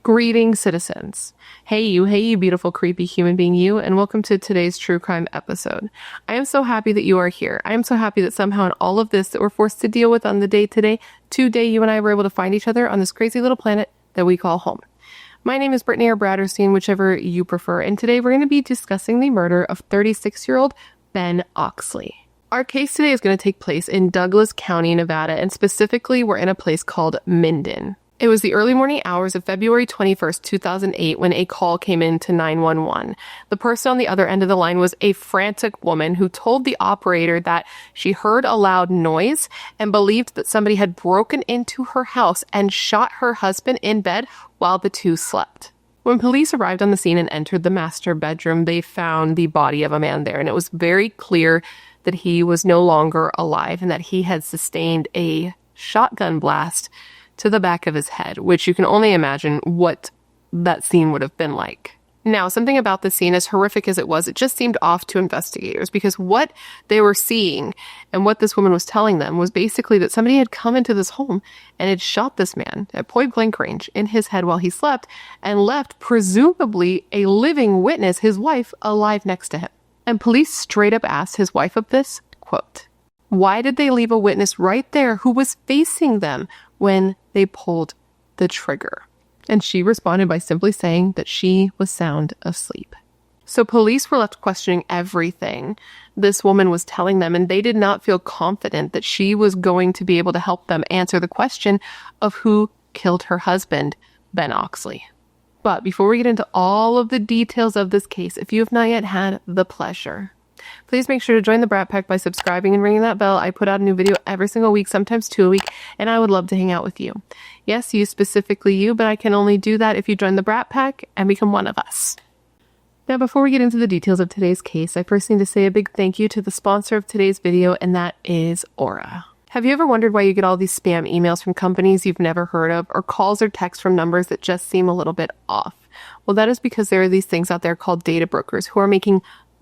Greetings, citizens. Hey you beautiful, creepy human being you, and welcome to today's true crime episode. I am so happy that you are here. I am so happy that somehow in all of this that we're forced to deal with on the day today, you and I were able to find each other on this crazy little planet that we call home. My name is Brittany or BRATTERSTEIN, whichever you prefer, and today we're going to be discussing the murder of 36-year-old Ben Oxley. Our case today is going to take place in Douglas County, Nevada, and specifically we're in a place called Minden. It was the early morning hours of February 21st, 2008 when a call came in to 911. The person on the other end of the line was a frantic woman who told the operator that she heard a loud noise and believed that somebody had broken into her house and shot her husband in bed while the two slept. When police arrived on the scene and entered the master bedroom, they found the body of a man there, and it was very clear that he was no longer alive and that he had sustained a shotgun blast to the back of his head, which you can only imagine what that scene would have been like. Now, something about the scene, as horrific as it was, it just seemed off to investigators because what they were seeing and what this woman was telling them was basically that somebody had come into this home and had shot this man at point blank range in his head while he slept and left presumably a living witness, his wife, alive next to him. And police straight up asked his wife of this, quote, "Why did they leave a witness right there who was facing them when they pulled the trigger?" And she responded by simply saying that she was sound asleep. So police were left questioning everything this woman was telling them, and they did not feel confident that she was going to be able to help them answer the question of who killed her husband, Ben Oxley. But before we get into all of the details of this case, if you have not yet had the pleasure, please make sure to join the Brat Pack by subscribing and ringing that bell. I put out a new video every single week, sometimes 2 a week, and I would love to hang out with you. Yes, you, specifically you, but I can only do that if you join the Brat Pack and become one of us. Now, before we get into the details of today's case, I first need to say a big thank you to the sponsor of today's video, and that is Aura. Have you ever wondered why you get all these spam emails from companies you've never heard of, or calls or texts from numbers that just seem a little bit off? Well, that is because there are these things out there called data brokers who are making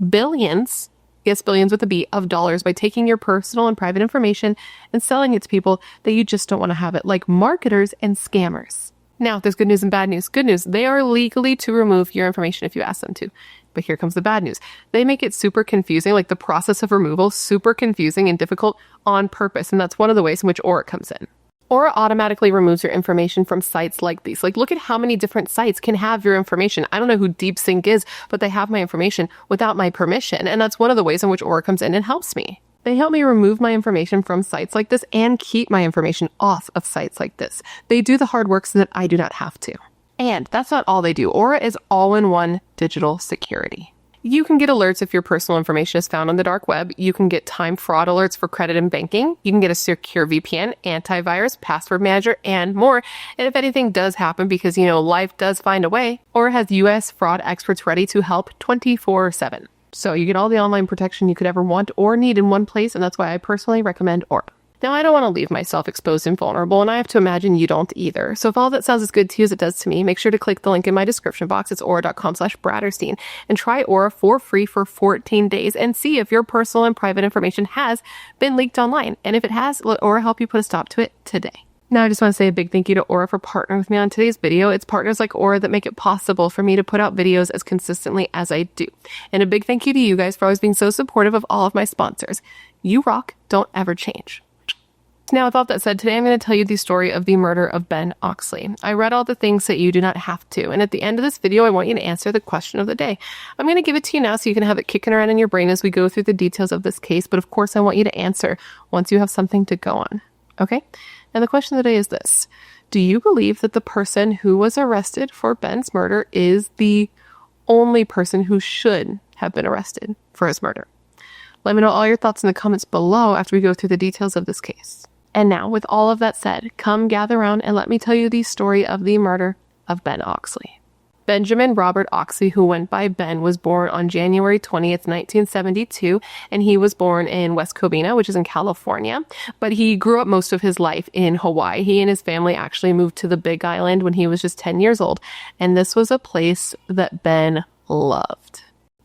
billions, yes, billions with a B, of dollars by taking your personal and private information and selling it to people that you just don't want to have it, like marketers and scammers. Now, there's good news and bad news. Good news, they are legally to remove your information if you ask them to. But here comes the bad news. They make it super confusing, like the process of removal, super confusing and difficult on purpose. And that's one of the ways in which Aura comes in. Aura automatically removes your information from sites like these. Like, look at how many different sites can have your information. I don't know who DeepSync is, but they have my information without my permission. And that's one of the ways in which Aura comes in and helps me. They help me remove my information from sites like this and keep my information off of sites like this. They do the hard work so that I do not have to. And that's not all they do. Aura is all-in-one digital security. You can get alerts if your personal information is found on the dark web. You can get time fraud alerts for credit and banking. You can get a secure VPN, antivirus, password manager, and more. And if anything does happen, because, life does find a way, Aura has U.S. fraud experts ready to help 24/7. So you get all the online protection you could ever want or need in one place, and that's why I personally recommend Aura. Now, I don't want to leave myself exposed and vulnerable, and I have to imagine you don't either. So if all that sounds as good to you as it does to me, make sure to click the link in my description box. It's aura.com/BRATTERSTEIN, and try Aura for free for 14 days and see if your personal and private information has been leaked online. And if it has, let Aura help you put a stop to it today. Now, I just want to say a big thank you to Aura for partnering with me on today's video. It's partners like Aura that make it possible for me to put out videos as consistently as I do. And a big thank you to you guys for always being so supportive of all of my sponsors. You rock, don't ever change. Now, with all that said, today I'm going to tell you the story of the murder of Ben Oxley. I read all the things that you do not have to, and at the end of this video, I want you to answer the question of the day. I'm going to give it to you now so you can have it kicking around in your brain as we go through the details of this case, but of course I want you to answer once you have something to go on, okay? And the question of the day is this: do you believe that the person who was arrested for Ben's murder is the only person who should have been arrested for his murder? Let me know all your thoughts in the comments below after we go through the details of this case. And now, with all of that said, come gather around and let me tell you the story of the murder of Ben Oxley. Benjamin Robert Oxley, who went by Ben, was born on January 20th, 1972, and he was born in West Covina, which is in California, but he grew up most of his life in Hawaii. He and his family actually moved to the Big Island when he was just 10 years old, and this was a place that Ben loved.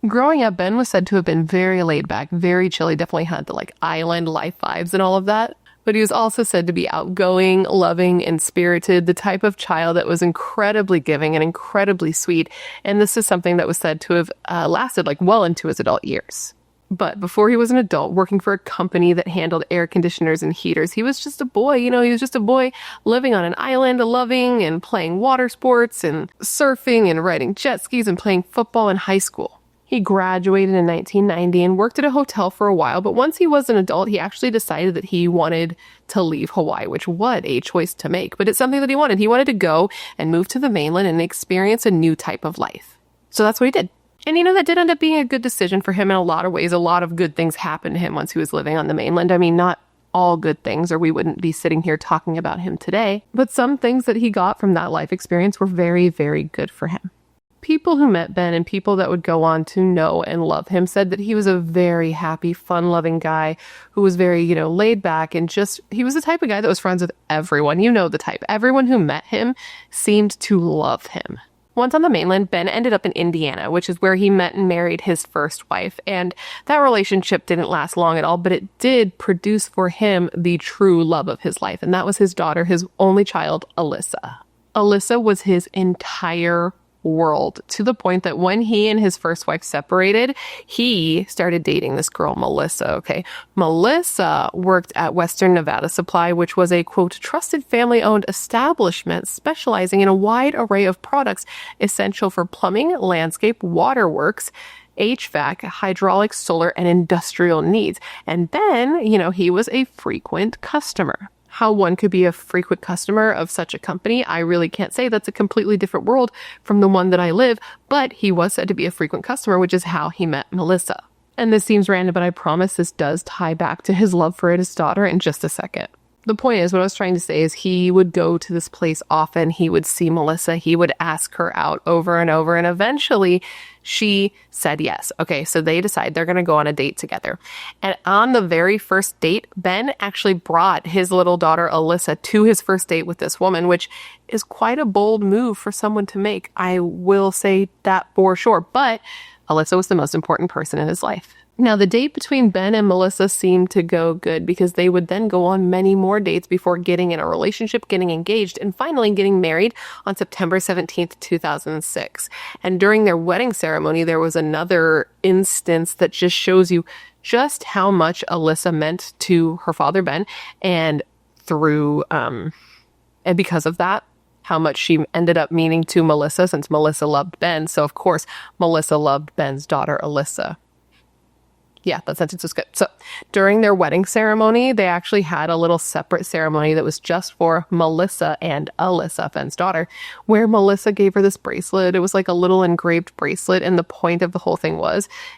Growing up, Ben was said to have been very laid back, very chill. He definitely had the island life vibes and all of that. But he was also said to be outgoing, loving, and spirited, the type of child that was incredibly giving and incredibly sweet. And this is something that was said to have lasted like well into his adult years. But before he was an adult, working for a company that handled air conditioners and heaters, he was just a boy. He was just a boy living on an island, loving and playing water sports and surfing and riding jet skis and playing football in high school. He graduated in 1990 and worked at a hotel for a while, but once he was an adult, he actually decided that he wanted to leave Hawaii, which what a choice to make. But it's something that he wanted. He wanted to go and move to the mainland and experience a new type of life. So that's what he did. And that did end up being a good decision for him in a lot of ways. A lot of good things happened to him once he was living on the mainland. I mean, not all good things, or we wouldn't be sitting here talking about him today. But some things that he got from that life experience were very, very good for him. People who met Ben and people that would go on to know and love him said that he was a very happy, fun-loving guy who was very, laid back and he was the type of guy that was friends with everyone. The type. Everyone who met him seemed to love him. Once on the mainland, Ben ended up in Indiana, which is where he met and married his first wife. And that relationship didn't last long at all, but it did produce for him the true love of his life. And that was his daughter, his only child, Alyssa. Alyssa was his entire world, to the point that when he and his first wife separated, he started dating this girl, Melissa, okay? Melissa worked at Western Nevada Supply, which was a, quote, trusted family-owned establishment specializing in a wide array of products essential for plumbing, landscape, waterworks, HVAC, hydraulic, solar, and industrial needs. And Ben, he was a frequent customer. How one could be a frequent customer of such a company, I really can't say. That's a completely different world from the one that I live, but he was said to be a frequent customer, which is how he met Melissa. And this seems random, but I promise this does tie back to his love for his daughter in just a second. The point is, what I was trying to say is he would go to this place often. He would see Melissa. He would ask her out over and over. And eventually she said yes. Okay, so they decide they're going to go on a date together. And on the very first date, Ben actually brought his little daughter, Alyssa, to his first date with this woman, which is quite a bold move for someone to make. I will say that for sure. But Alyssa was the most important person in his life. Now, the date between Ben and Melissa seemed to go good because they would then go on many more dates before getting in a relationship, getting engaged, and finally getting married on September 17th, 2006. And during their wedding ceremony, there was another instance that just shows you just how much Alyssa meant to her father, Ben, and because of that, how much she ended up meaning to Melissa, since Melissa loved Ben. So, of course, Melissa loved Ben's daughter, Alyssa. Yeah, that sentence was good. So during their wedding ceremony, they actually had a little separate ceremony that was just for Melissa and Alyssa, Ben's daughter, where Melissa gave her this bracelet. It was like a little engraved bracelet. And the point of the whole thing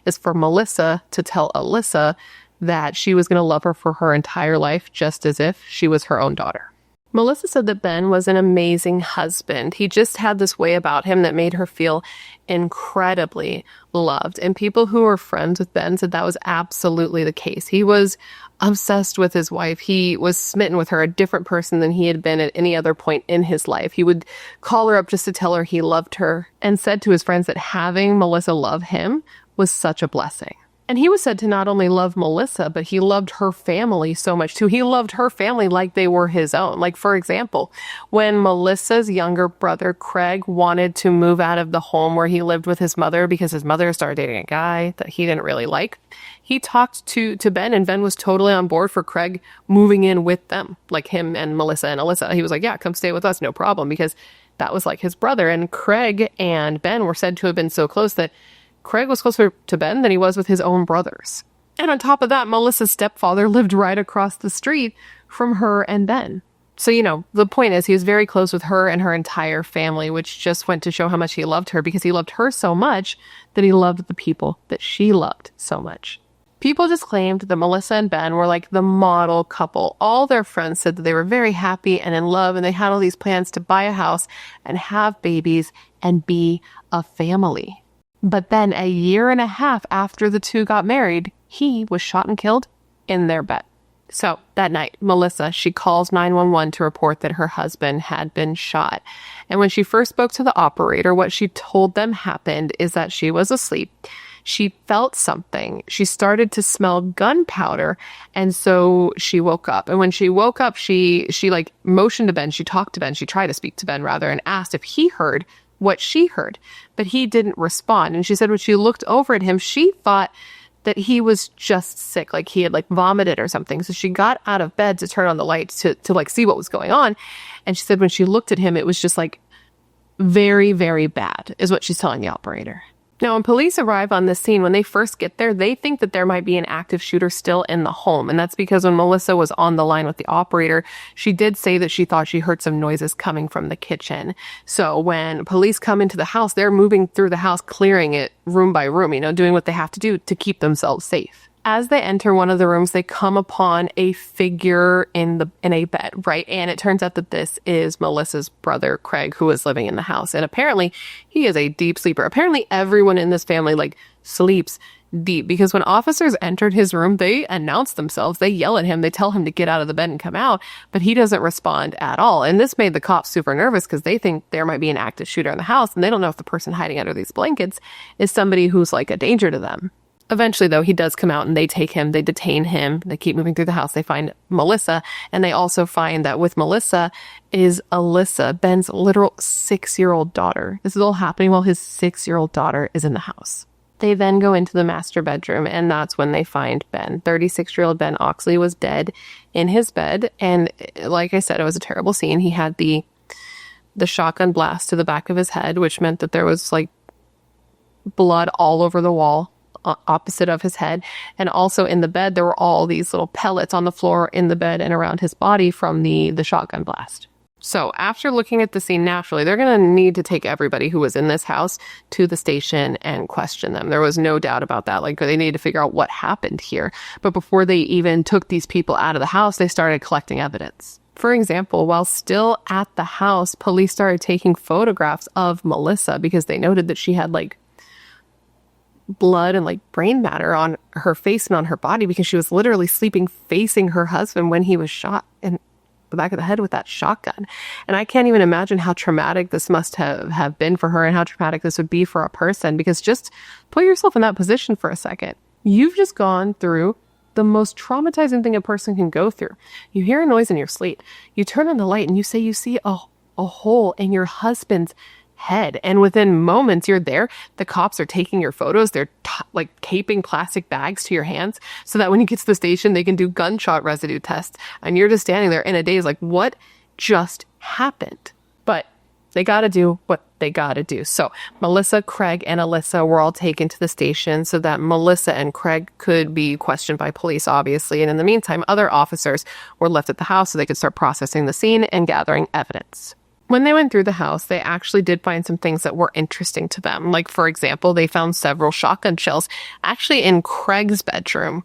is for Melissa to tell Alyssa that she was going to love her for her entire life, just as if she was her own daughter. Melissa said that Ben was an amazing husband. He just had this way about him that made her feel incredibly loved. And people who were friends with Ben said that was absolutely the case. He was obsessed with his wife. He was smitten with her, a different person than he had been at any other point in his life. He would call her up just to tell her he loved her, and said to his friends that having Melissa love him was such a blessing. And he was said to not only love Melissa, but he loved her family so much too. He loved her family like they were his own. Like, for example, when Melissa's younger brother, Craig, wanted to move out of the home where he lived with his mother because his mother started dating a guy that he didn't really like, he talked to Ben, and Ben was totally on board for Craig moving in with them, like him and Melissa and Alyssa. He was like, yeah, come stay with us, no problem, because that was like his brother. And Craig and Ben were said to have been so close that Craig was closer to Ben than he was with his own brothers. And on top of that, Melissa's stepfather lived right across the street from her and Ben. So, the point is he was very close with her and her entire family, which just went to show how much he loved her, because he loved her so much that he loved the people that she loved so much. People just claimed that Melissa and Ben were like the model couple. All their friends said that they were very happy and in love, and they had all these plans to buy a house and have babies and be a family. But then a year and a half after the two got married, he was shot and killed in their bed. So that night, Melissa, she calls 911 to report that her husband had been shot. And when she first spoke to the operator, what she told them happened is that she was asleep. she felt something. She started to smell gunpowder. And so she woke up. And when she woke up, she like motioned to Ben. She talked to Ben. She tried to speak to Ben rather, and asked if he heard what she heard, but he didn't respond. And she said when she looked over at him, she thought that he was just sick, like he had like vomited or something. So she got out of bed to turn on the lights to like see what was going on. And she said when she looked at him, it was just like very, very bad, is what she's telling the operator. Now, when police arrive on the scene, when they first get there, they think that there might be an active shooter still in the home. And that's because when Melissa was on the line with the operator, she did say that she thought she heard some noises coming from the kitchen. So when police come into the house, they're moving through the house, clearing it room by room, doing what they have to do to keep themselves safe. As they enter one of the rooms, they come upon a figure in a bed, right? And it turns out that this is Melissa's brother, Craig, who is living in the house. And apparently he is a deep sleeper. Apparently everyone in this family sleeps deep, because when officers entered his room, they announce themselves, they yell at him, they tell him to get out of the bed and come out, but he doesn't respond at all. And this made the cops super nervous because they think there might be an active shooter in the house, and they don't know if the person hiding under these blankets is somebody who's like a danger to them. Eventually, though, he does come out and they take him, they detain him, they keep moving through the house, they find Melissa, and they also find that with Melissa is Alyssa, Ben's literal 6-year-old daughter. This is all happening while his 6-year-old daughter is in the house. They then go into the master bedroom, and that's when they find Ben. 36-year-old Ben Oxley was dead in his bed, and like I said, it was a terrible scene. He had the shotgun blast to the back of his head, which meant that there was blood all over the wall opposite of his head, and also in the bed there were all these little pellets on the floor in the bed and around his body from the shotgun blast. So after looking at the scene, naturally they're going to need to take everybody who was in this house to the station and question them. There was no doubt about that. They needed to figure out what happened here. But before they even took these people out of the house, they started collecting evidence. For example, while still at the house, police started taking photographs of Melissa because they noted that she had blood and brain matter on her face and on her body, because she was literally sleeping facing her husband when he was shot in the back of the head with that shotgun. And I can't even imagine how traumatic this must have been for her, and how traumatic this would be for a person, because just put yourself in that position for a second. You've just gone through the most traumatizing thing a person can go through. You hear a noise in your sleep, you turn on the light, and you say you see a hole in your husband's head, and within moments you're there. The cops are taking your photos. They're taping plastic bags to your hands so that when you get to the station they can do gunshot residue tests, and you're just standing there in a daze what just happened? But they got to do what they got to do. So Melissa, Craig, and Alyssa were all taken to the station so that Melissa and Craig could be questioned by police, obviously. And in the meantime, other officers were left at the house so they could start processing the scene and gathering evidence. When they went through the house, they actually did find some things that were interesting to them. For example, they found several shotgun shells actually in Craig's bedroom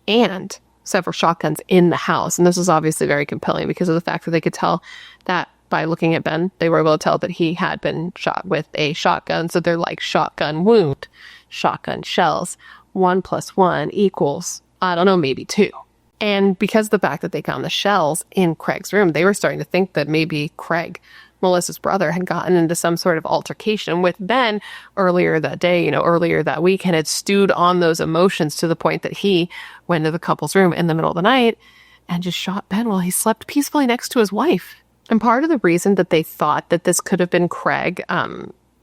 and several shotguns in the house. And this was obviously very compelling because of the fact that they could tell that by looking at Ben, they were able to tell that he had been shot with a shotgun. So they're shotgun wound, shotgun shells. 1 + 1 equals, I don't know, maybe 2. And because of the fact that they found the shells in Craig's room, they were starting to think that maybe Craig, Melissa's brother, had gotten into some sort of altercation with Ben earlier that day, earlier that week, and had stewed on those emotions to the point that he went to the couple's room in the middle of the night and just shot Ben while he slept peacefully next to his wife. And part of the reason that they thought that this could have been Craig,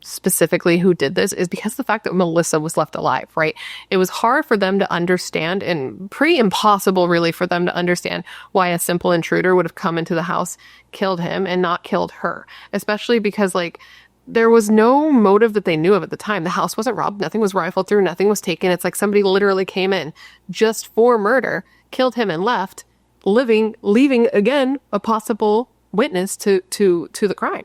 specifically who did this, is because of the fact that Melissa was left alive, right? It was hard for them to understand, and pretty impossible really for them to understand, why a simple intruder would have come into the house, killed him, and not killed her. Especially because there was no motive that they knew of at the time. The house wasn't robbed, nothing was rifled through, nothing was taken. It's somebody literally came in just for murder, killed him, and left, leaving again a possible witness to the crime.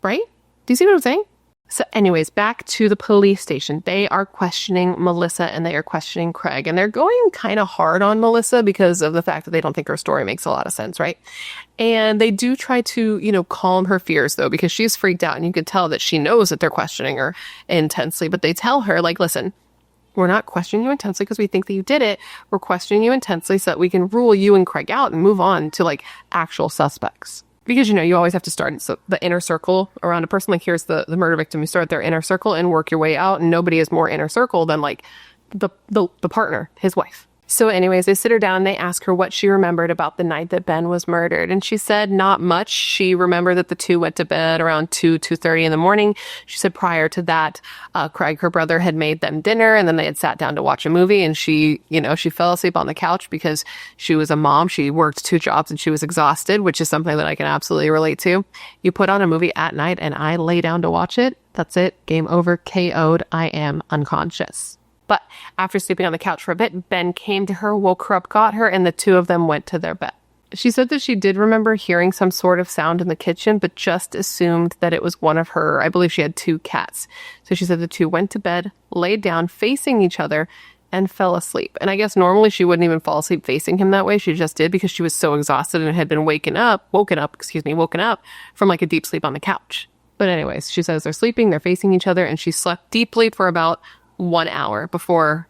Right? Do you see what I'm saying? So anyways, back to the police station. They are questioning Melissa and they are questioning Craig. And they're going kind of hard on Melissa because of the fact that they don't think her story makes a lot of sense, right? And they do try to, calm her fears, though, because she's freaked out. And you can tell that she knows that they're questioning her intensely. But they tell her, listen, we're not questioning you intensely because we think that you did it. We're questioning you intensely so that we can rule you and Craig out and move on to, actual suspects. Because, you always have to start the inner circle around a person. Like, here's the murder victim. You start their inner circle and work your way out. And nobody is more inner circle than like the partner, his wife. So anyways, they sit her down and they ask her what she remembered about the night that Ben was murdered. And she said not much. She remembered that the two went to bed around 2:30 in the morning. She said prior to that, Craig, her brother, had made them dinner and then they had sat down to watch a movie. And she fell asleep on the couch because she was a mom. She worked 2 jobs and she was exhausted, which is something that I can absolutely relate to. You put on a movie at night and I lay down to watch it. That's it. Game over. KO'd. I am unconscious. But after sleeping on the couch for a bit, Ben came to her, woke her up, got her, and the two of them went to their bed. She said that she did remember hearing some sort of sound in the kitchen, but just assumed that it was one of her, I believe she had 2 cats. So she said the two went to bed, laid down facing each other, and fell asleep. And I guess normally she wouldn't even fall asleep facing him that way. She just did because she was so exhausted and had been woken up from like a deep sleep on the couch. But anyways, she says they're sleeping, they're facing each other, and she slept deeply for about 1 hour before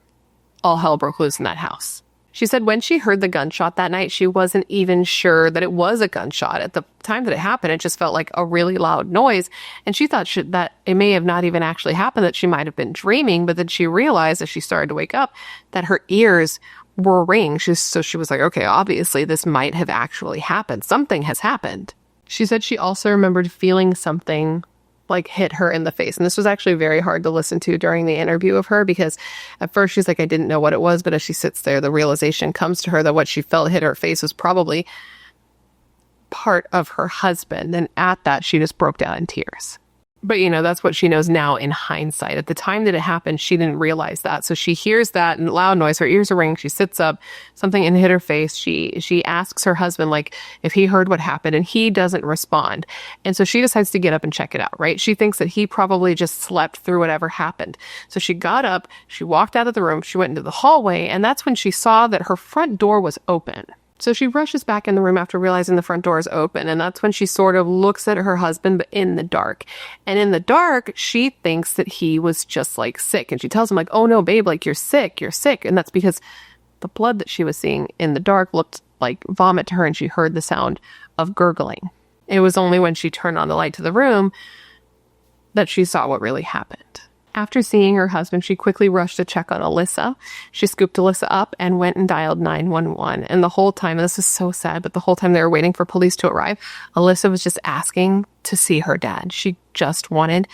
all hell broke loose in that house. She said when she heard the gunshot that night, she wasn't even sure that it was a gunshot. At the time that it happened, it just felt like a really loud noise. And she thought that it may have not even actually happened, that she might have been dreaming. But then she realized as she started to wake up that her ears were ringing. So she was like, okay, obviously this might have actually happened. Something has happened. She said she also remembered feeling something like hit her in the face. And this was actually very hard to listen to during the interview of her because at first she's like, I didn't know what it was. But as she sits there, the realization comes to her that what she felt hit her face was probably part of her husband. And at that, she just broke down in tears. But, that's what she knows now in hindsight. At the time that it happened, she didn't realize that. So she hears that loud noise. Her ears are ringing. She sits up. Something hit her face. She asks her husband, like, if he heard what happened, and he doesn't respond. And so she decides to get up and check it out, right? She thinks that he probably just slept through whatever happened. So she got up. She walked out of the room. She went into the hallway. And that's when she saw that her front door was open. So she rushes back in the room after realizing the front door is open. And that's when she sort of looks at her husband, but in the dark. And in the dark, she thinks that he was just like sick. And she tells him like, oh no, babe, like you're sick. And that's because the blood that she was seeing in the dark looked like vomit to her. And she heard the sound of gurgling. It was only when she turned on the light to the room that she saw what really happened. After seeing her husband, she quickly rushed to check on Alyssa. She scooped Alyssa up and went and dialed 911. And the whole time, and this is so sad, but the whole time they were waiting for police to arrive, Alyssa was just asking to see her dad. She just wanted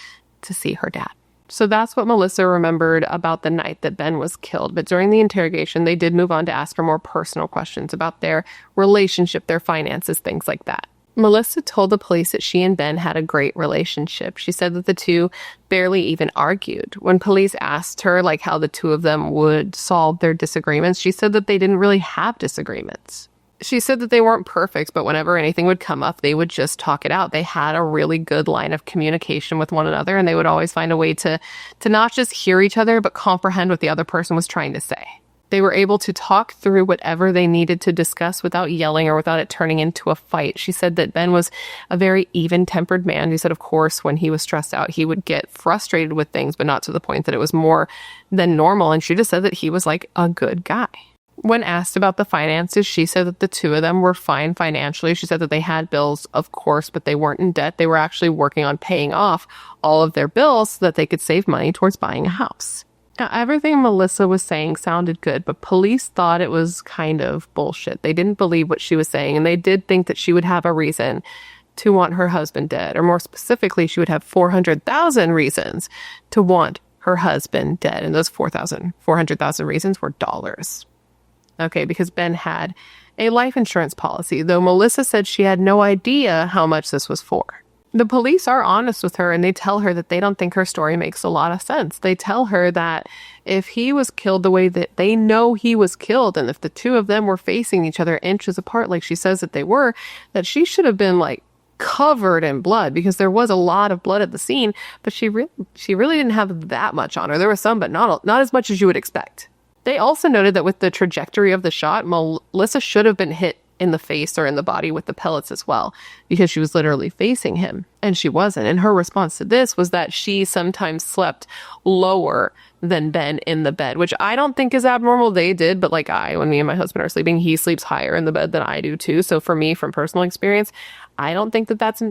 to see her dad. So that's what Melissa remembered about the night that Ben was killed. But during the interrogation, they did move on to ask her more personal questions about their relationship, their finances, things like that. Melissa told the police that she and Ben had a great relationship. She said that the two barely even argued. When police asked her like how the two of them would solve their disagreements, she said that they didn't really have disagreements. She said that they weren't perfect, but whenever anything would come up, they would just talk it out. They had a really good line of communication with one another, and they would always find a way to not just hear each other, but comprehend what the other person was trying to say. They were able to talk through whatever they needed to discuss without yelling or without it turning into a fight. She said that Ben was a very even-tempered man. She said, of course, when he was stressed out, he would get frustrated with things, but not to the point that it was more than normal. And she just said that he was like a good guy. When asked about the finances, she said that the two of them were fine financially. She said that they had bills, of course, but they weren't in debt. They were actually working on paying off all of their bills so that they could save money towards buying a house. Now, everything Melissa was saying sounded good, but police thought it was kind of bullshit. They didn't believe what she was saying, and they did think that she would have a reason to want her husband dead. Or more specifically, she would have 400,000 reasons to want her husband dead. And those 400,000 reasons were dollars. Okay, because Ben had a life insurance policy, though Melissa said she had no idea how much this was for. The police are honest with her, and they tell her that they don't think her story makes a lot of sense. They tell her that if he was killed the way that they know he was killed, and if the two of them were facing each other inches apart, like she says that they were, that she should have been like covered in blood, because there was a lot of blood at the scene, but she really didn't have that much on her. There was some, but not as much as you would expect. They also noted that with the trajectory of the shot, Melissa should have been hit in the face or in the body with the pellets as well, because she was literally facing him, and she wasn't. And her response to this was that she sometimes slept lower than Ben in the bed, which I don't think is abnormal. They did, but like when me and my husband are sleeping, he sleeps higher in the bed than I do too. So for me, from personal experience, I don't think that that's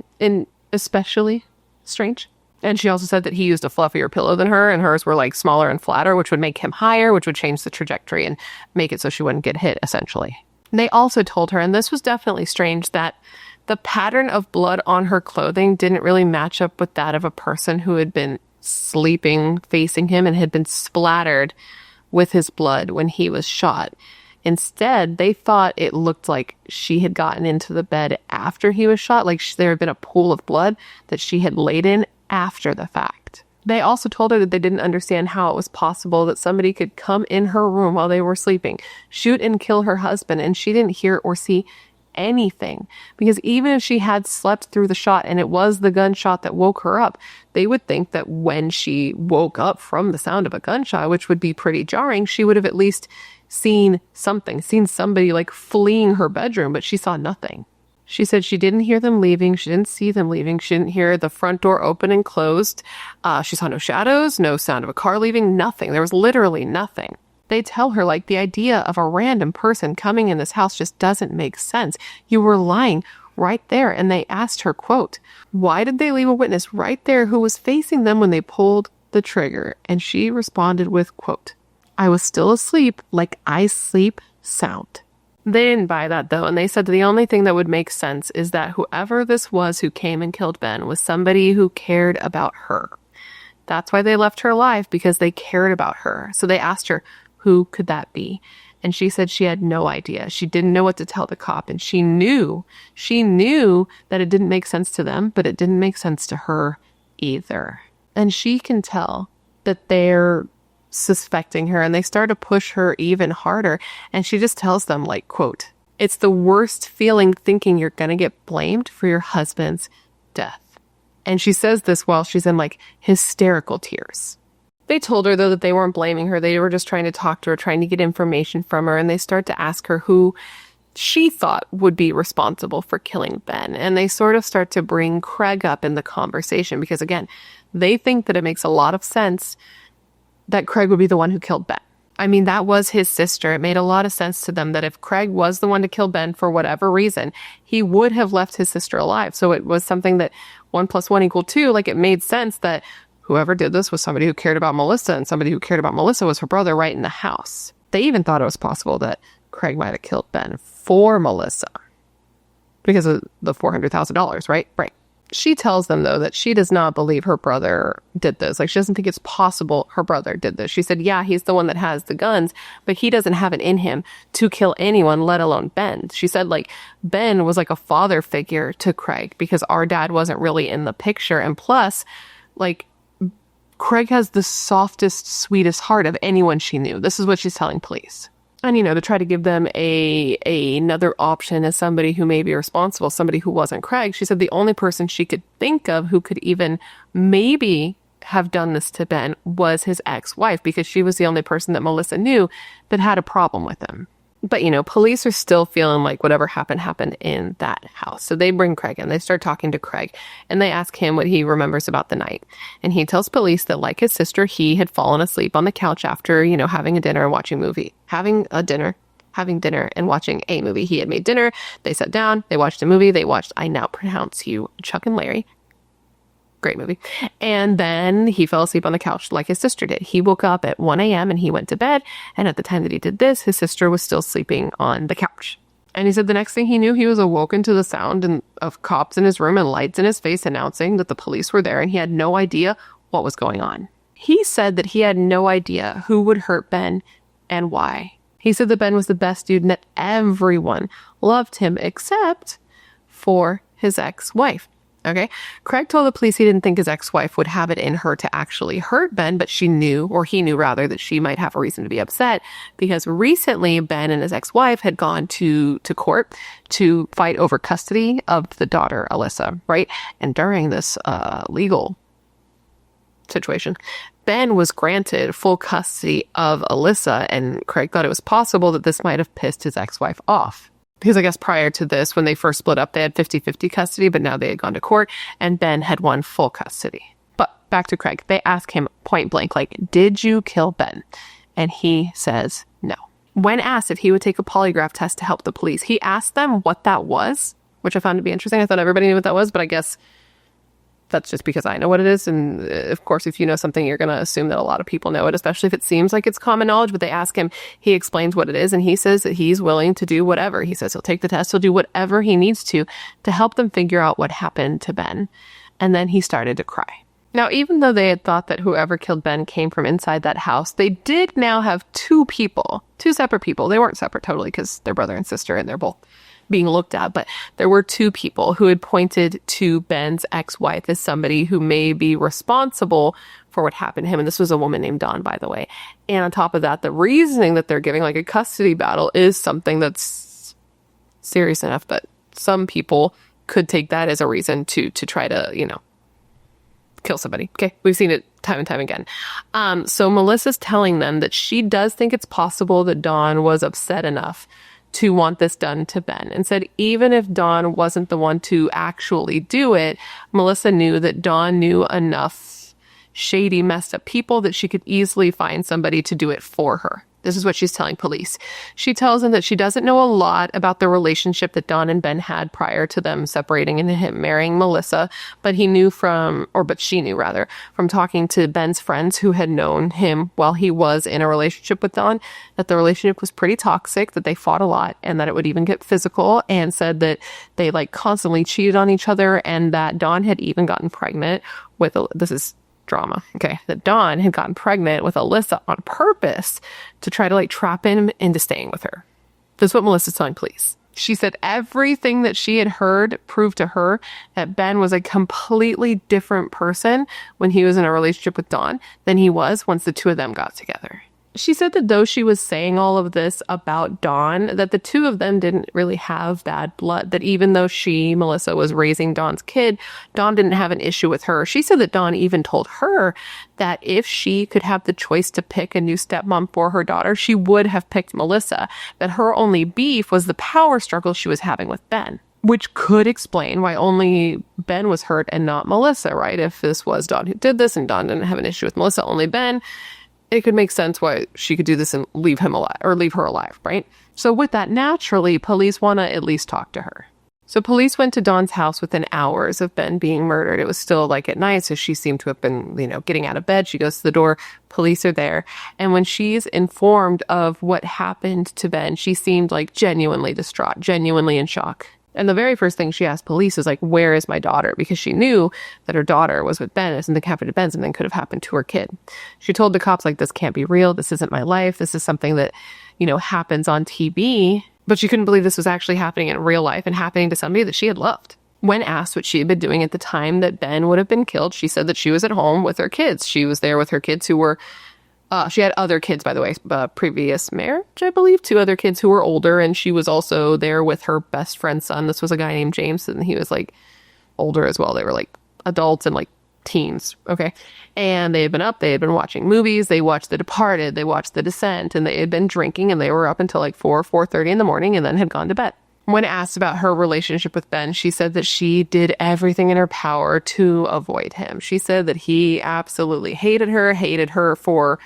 especially strange. And she also said that he used a fluffier pillow than her, and hers were like smaller and flatter, which would make him higher, which would change the trajectory and make it so she wouldn't get hit, essentially. And they also told her, and this was definitely strange, that the pattern of blood on her clothing didn't really match up with that of a person who had been sleeping facing him and had been splattered with his blood when he was shot. Instead, they thought it looked like she had gotten into the bed after he was shot, like there had been a pool of blood that she had laid in after the fact. They also told her that they didn't understand how it was possible that somebody could come in her room while they were sleeping, shoot and kill her husband, and she didn't hear or see anything. Because even if she had slept through the shot and it was the gunshot that woke her up, they would think that when she woke up from the sound of a gunshot, which would be pretty jarring, she would have at least seen something, seen somebody like fleeing her bedroom, but she saw nothing. She said she didn't hear them leaving. She didn't see them leaving. She didn't hear the front door open and closed. She saw no shadows, no sound of a car leaving, nothing. There was literally nothing. They tell her, like, the idea of a random person coming in this house just doesn't make sense. You were lying right there. And they asked her, quote, why did they leave a witness right there who was facing them when they pulled the trigger? And she responded with, quote, I was still asleep like I sleep sound. They didn't buy that, though, and they said the only thing that would make sense is that whoever this was who came and killed Ben was somebody who cared about her. That's why they left her alive, because they cared about her. So they asked her, who could that be? And she said she had no idea. She didn't know what to tell the cop, and she knew that it didn't make sense to them, but it didn't make sense to her either. And she can tell that they're suspecting her, and they start to push her even harder, and she just tells them, like, quote, it's the worst feeling thinking you're gonna get blamed for your husband's death. And she says this while she's in like hysterical tears. They told her, though, that they weren't blaming her. They were just trying to talk to her, trying to get information from her, and they start to ask her who she thought would be responsible for killing Ben. And they sort of start to bring Craig up in the conversation because, again, they think that it makes a lot of sense that Craig would be the one who killed Ben. I mean, that was his sister. It made a lot of sense to them that if Craig was the one to kill Ben for whatever reason, he would have left his sister alive. So it was something that 1 + 1 = 2. Like, it made sense that whoever did this was somebody who cared about Melissa, and somebody who cared about Melissa was her brother right in the house. They even thought it was possible that Craig might have killed Ben for Melissa because of the $400,000, right? Right. She tells them, though, that she does not believe her brother did this. Like, she doesn't think it's possible her brother did this. She said, yeah, he's the one that has the guns, but he doesn't have it in him to kill anyone, let alone Ben. She said, like, Ben was like a father figure to Craig because our dad wasn't really in the picture. And plus, like, Craig has the softest, sweetest heart of anyone she knew. This is what she's telling police. And, you know, to try to give them another option as somebody who may be responsible, somebody who wasn't Craig, she said the only person she could think of who could even maybe have done this to Ben was his ex-wife, because she was the only person that Melissa knew that had a problem with him. But, you know, police are still feeling like whatever happened in that house. So they bring Craig in. They start talking to Craig, and they ask him what he remembers about the night. And he tells police that, like his sister, he had fallen asleep on the couch after, you know, having dinner and watching dinner and watching a movie. He had made dinner. They sat down. They watched a movie. They watched I Now Pronounce You, Chuck and Larry. Great movie. And then he fell asleep on the couch like his sister did. He woke up at 1 a.m. and he went to bed. And at the time that he did this, his sister was still sleeping on the couch. And he said the next thing he knew, he was awoken to the sound of cops in his room and lights in his face announcing that the police were there, and he had no idea what was going on. He said that he had no idea who would hurt Ben and why. He said that Ben was the best dude and that everyone loved him except for his ex-wife. Okay. Craig told the police he didn't think his ex-wife would have it in her to actually hurt Ben, but he knew rather, that she might have a reason to be upset because recently Ben and his ex-wife had gone to court to fight over custody of the daughter, Alyssa, right? And during this legal situation, Ben was granted full custody of Alyssa, and Craig thought it was possible that this might have pissed his ex-wife off. Because I guess prior to this, when they first split up, they had 50-50 custody, but now they had gone to court, and Ben had won full custody. But back to Craig. They ask him point blank, like, did you kill Ben? And he says no. When asked if he would take a polygraph test to help the police, he asked them what that was, which I found to be interesting. I thought everybody knew what that was, but I guess that's just because I know what it is. And of course, if you know something, you're going to assume that a lot of people know it, especially if it seems like it's common knowledge. But they ask him, he explains what it is, and he says that he's willing to do whatever. He says he'll take the test, he'll do whatever he needs to help them figure out what happened to Ben. And then he started to cry. Now, even though they had thought that whoever killed Ben came from inside that house, they did now have two separate people. They weren't separate totally because they're brother and sister and they're both being looked at, but there were two people who had pointed to Ben's ex-wife as somebody who may be responsible for what happened to him. And this was a woman named Dawn, by the way. And on top of that, the reasoning that they're giving, like a custody battle, is something that's serious enough that some people could take that as a reason to try to, kill somebody. Okay. We've seen it time and time again. So Melissa's telling them that she does think it's possible that Dawn was upset enough to want this done to Ben, and said even if Dawn wasn't the one to actually do it, Melissa knew that Dawn knew enough shady, messed up people that she could easily find somebody to do it for her. This is what she's telling police. She tells them that she doesn't know a lot about the relationship that Dawn and Ben had prior to them separating and him marrying Melissa, but she knew from talking to Ben's friends who had known him while he was in a relationship with Dawn, that the relationship was pretty toxic, that they fought a lot, and that it would even get physical, and said that they constantly cheated on each other, and that Dawn had even gotten pregnant with this is drama, okay, that Dawn had gotten pregnant with Alyssa on purpose to try to trap him into staying with her. This is what Melissa's telling police. She said everything that she had heard proved to her that Ben was a completely different person when he was in a relationship with Dawn than he was once the two of them got together. She said that though she was saying all of this about Dawn, that the two of them didn't really have bad blood, that even though Melissa, was raising Dawn's kid, Dawn didn't have an issue with her. She said that Dawn even told her that if she could have the choice to pick a new stepmom for her daughter, she would have picked Melissa, that her only beef was the power struggle she was having with Ben. Which could explain why only Ben was hurt and not Melissa, right? If this was Dawn who did this and Dawn didn't have an issue with Melissa, only Ben, it could make sense why she could do this and leave him alive or leave her alive, right? So with that, naturally, police want to at least talk to her. So police went to Dawn's house within hours of Ben being murdered. It was still at night, so she seemed to have been, getting out of bed. She goes to the door. Police are there. And when she's informed of what happened to Ben, she seemed genuinely distraught, genuinely in shock. And the very first thing she asked police is where is my daughter? Because she knew that her daughter was with Ben, and something happened to Ben, something could have happened to her kid. She told the cops this can't be real. This isn't my life. This is something that, happens on TV. But she couldn't believe this was actually happening in real life and happening to somebody that she had loved. When asked what she had been doing at the time that Ben would have been killed, she said that she was at home with her kids. She was there with her kids who were she had other kids, by the way, previous marriage, I believe, 2 other kids who were older. And she was also there with her best friend's son. This was a guy named James, and he was older as well. They were adults and teens. Okay. And they had been up, they had been watching movies. They watched The Departed, they watched The Descent, and they had been drinking, and they were up until 4:30 in the morning and then had gone to bed. When asked about her relationship with Ben, she said that she did everything in her power to avoid him. She said that he absolutely hated her for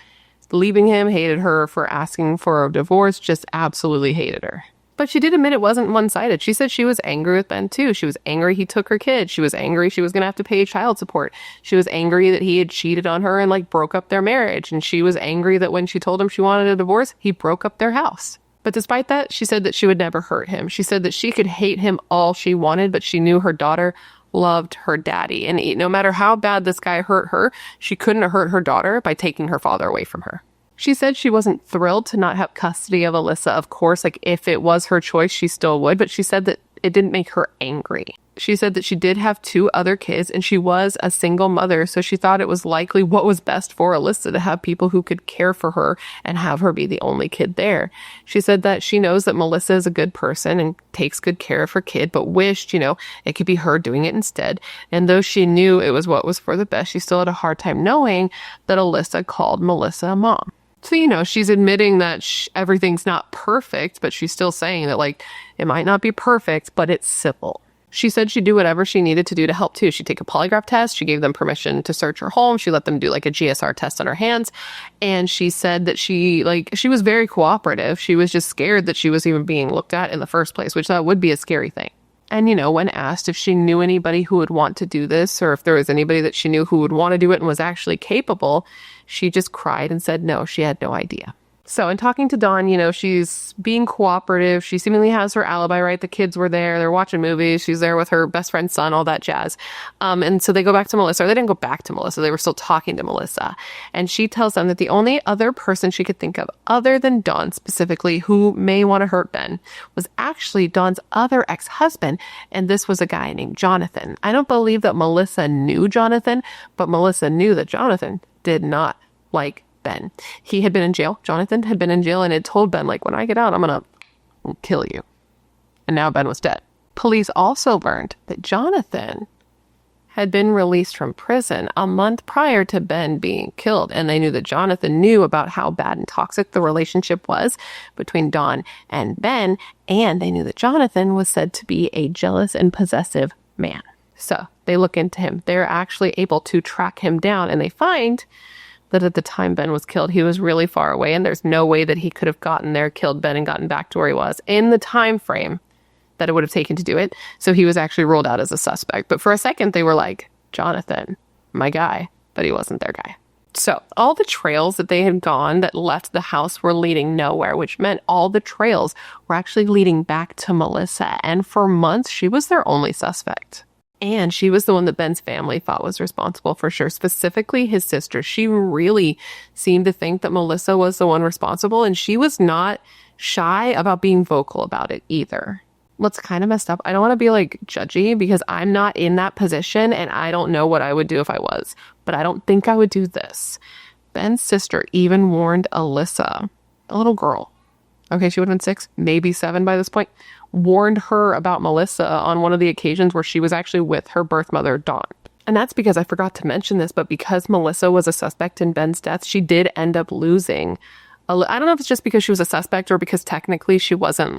leaving him, hated her for asking for a divorce, just absolutely hated her. But she did admit it wasn't one-sided. She said she was angry with Ben too. She was angry he took her kid. She was angry she was going to have to pay child support. She was angry that he had cheated on her and broke up their marriage. And she was angry that when she told him she wanted a divorce, he broke up their house. But despite that, she said that she would never hurt him. She said that she could hate him all she wanted, but she knew her daughter loved her daddy. And no matter how bad this guy hurt her, she couldn't hurt her daughter by taking her father away from her. She said she wasn't thrilled to not have custody of Alyssa. Of course, if it was her choice, she still would. But she said that it didn't make her angry. She said that she did have 2 other kids and she was a single mother. So she thought it was likely what was best for Alyssa to have people who could care for her and have her be the only kid there. She said that she knows that Melissa is a good person and takes good care of her kid, but wished, it could be her doing it instead. And though she knew it was what was for the best, she still had a hard time knowing that Alyssa called Melissa a mom. So, she's admitting that everything's not perfect, but she's still saying that, it might not be perfect, but it's civil. She said she'd do whatever she needed to do to help, too. She'd take a polygraph test. She gave them permission to search her home. She let them do, a GSR test on her hands. And she said that she was very cooperative. She was just scared that she was even being looked at in the first place, which that would be a scary thing. And, when asked if she knew anybody who would want to do this, or if there was anybody that she knew who would want to do it and was actually capable, she just cried and said no, she had no idea. So in talking to Dawn, she's being cooperative. She seemingly has her alibi, right? The kids were there. They're watching movies. She's there with her best friend's son, all that jazz. And so they go back to Melissa, or they didn't go back to Melissa. They were still talking to Melissa. And she tells them that the only other person she could think of, other than Dawn specifically, who may want to hurt Ben, was actually Dawn's other ex-husband. And this was a guy named Jonathan. I don't believe that Melissa knew Jonathan, but Melissa knew that Jonathan did not like Ben. He had been in jail. Jonathan had been in jail and had told Ben, when I get out, I'm going to kill you. And now Ben was dead. Police also learned that Jonathan had been released from prison a month prior to Ben being killed. And they knew that Jonathan knew about how bad and toxic the relationship was between Dawn and Ben. And they knew that Jonathan was said to be a jealous and possessive man. So they look into him. They're actually able to track him down, and they find that at the time Ben was killed, he was really far away, and there's no way that he could have gotten there, killed Ben, and gotten back to where he was in the time frame that it would have taken to do it. So he was actually ruled out as a suspect. But for a second, they were like, Jonathan, my guy, but he wasn't their guy. So all the trails that they had gone that left the house were leading nowhere, which meant all the trails were actually leading back to Melissa. And for months, she was their only suspect. And she was the one that Ben's family thought was responsible for sure, specifically his sister. She really seemed to think that Melissa was the one responsible, and she was not shy about being vocal about it either. What's kind of messed up, I don't want to be judgy because I'm not in that position and I don't know what I would do if I was, but I don't think I would do this. Ben's sister even warned Alyssa, a little girl. Okay, she would have been 6, maybe 7 by this point. Warned her about Melissa on one of the occasions where she was actually with her birth mother, Dawn. And that's because I forgot to mention this, but because Melissa was a suspect in Ben's death, she did end up losing. I don't know if it's just because she was a suspect or because technically she wasn't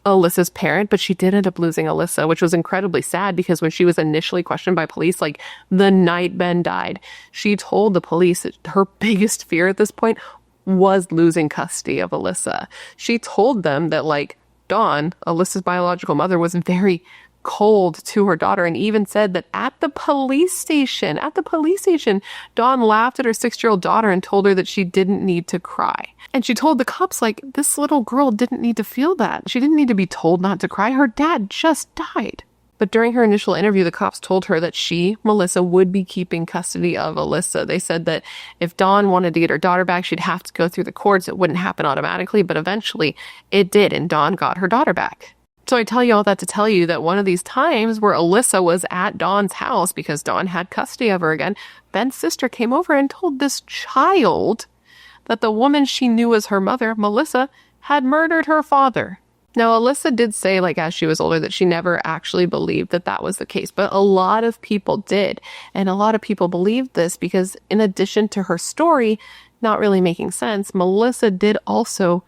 Alyssa's parent, but she did end up losing Alyssa, which was incredibly sad because when she was initially questioned by police, the night Ben died, she told the police that her biggest fear at this point was losing custody of Alyssa. She told them that Dawn, Alyssa's biological mother, was very cold to her daughter and even said that at the police station, Dawn laughed at her 6-year-old daughter and told her that she didn't need to cry. And she told the cops, this little girl didn't need to feel that. She didn't need to be told not to cry. Her dad just died. But during her initial interview, the cops told her that she, Melissa, would be keeping custody of Alyssa. They said that if Dawn wanted to get her daughter back, she'd have to go through the courts. It wouldn't happen automatically, but eventually it did, and Dawn got her daughter back. So I tell you all that to tell you that one of these times where Alyssa was at Dawn's house because Dawn had custody of her again, Ben's sister came over and told this child that the woman she knew as her mother, Melissa, had murdered her father. Now, Alyssa did say, as she was older, that she never actually believed that that was the case, but a lot of people did. And a lot of people believed this because in addition to her story not really making sense, Melissa did also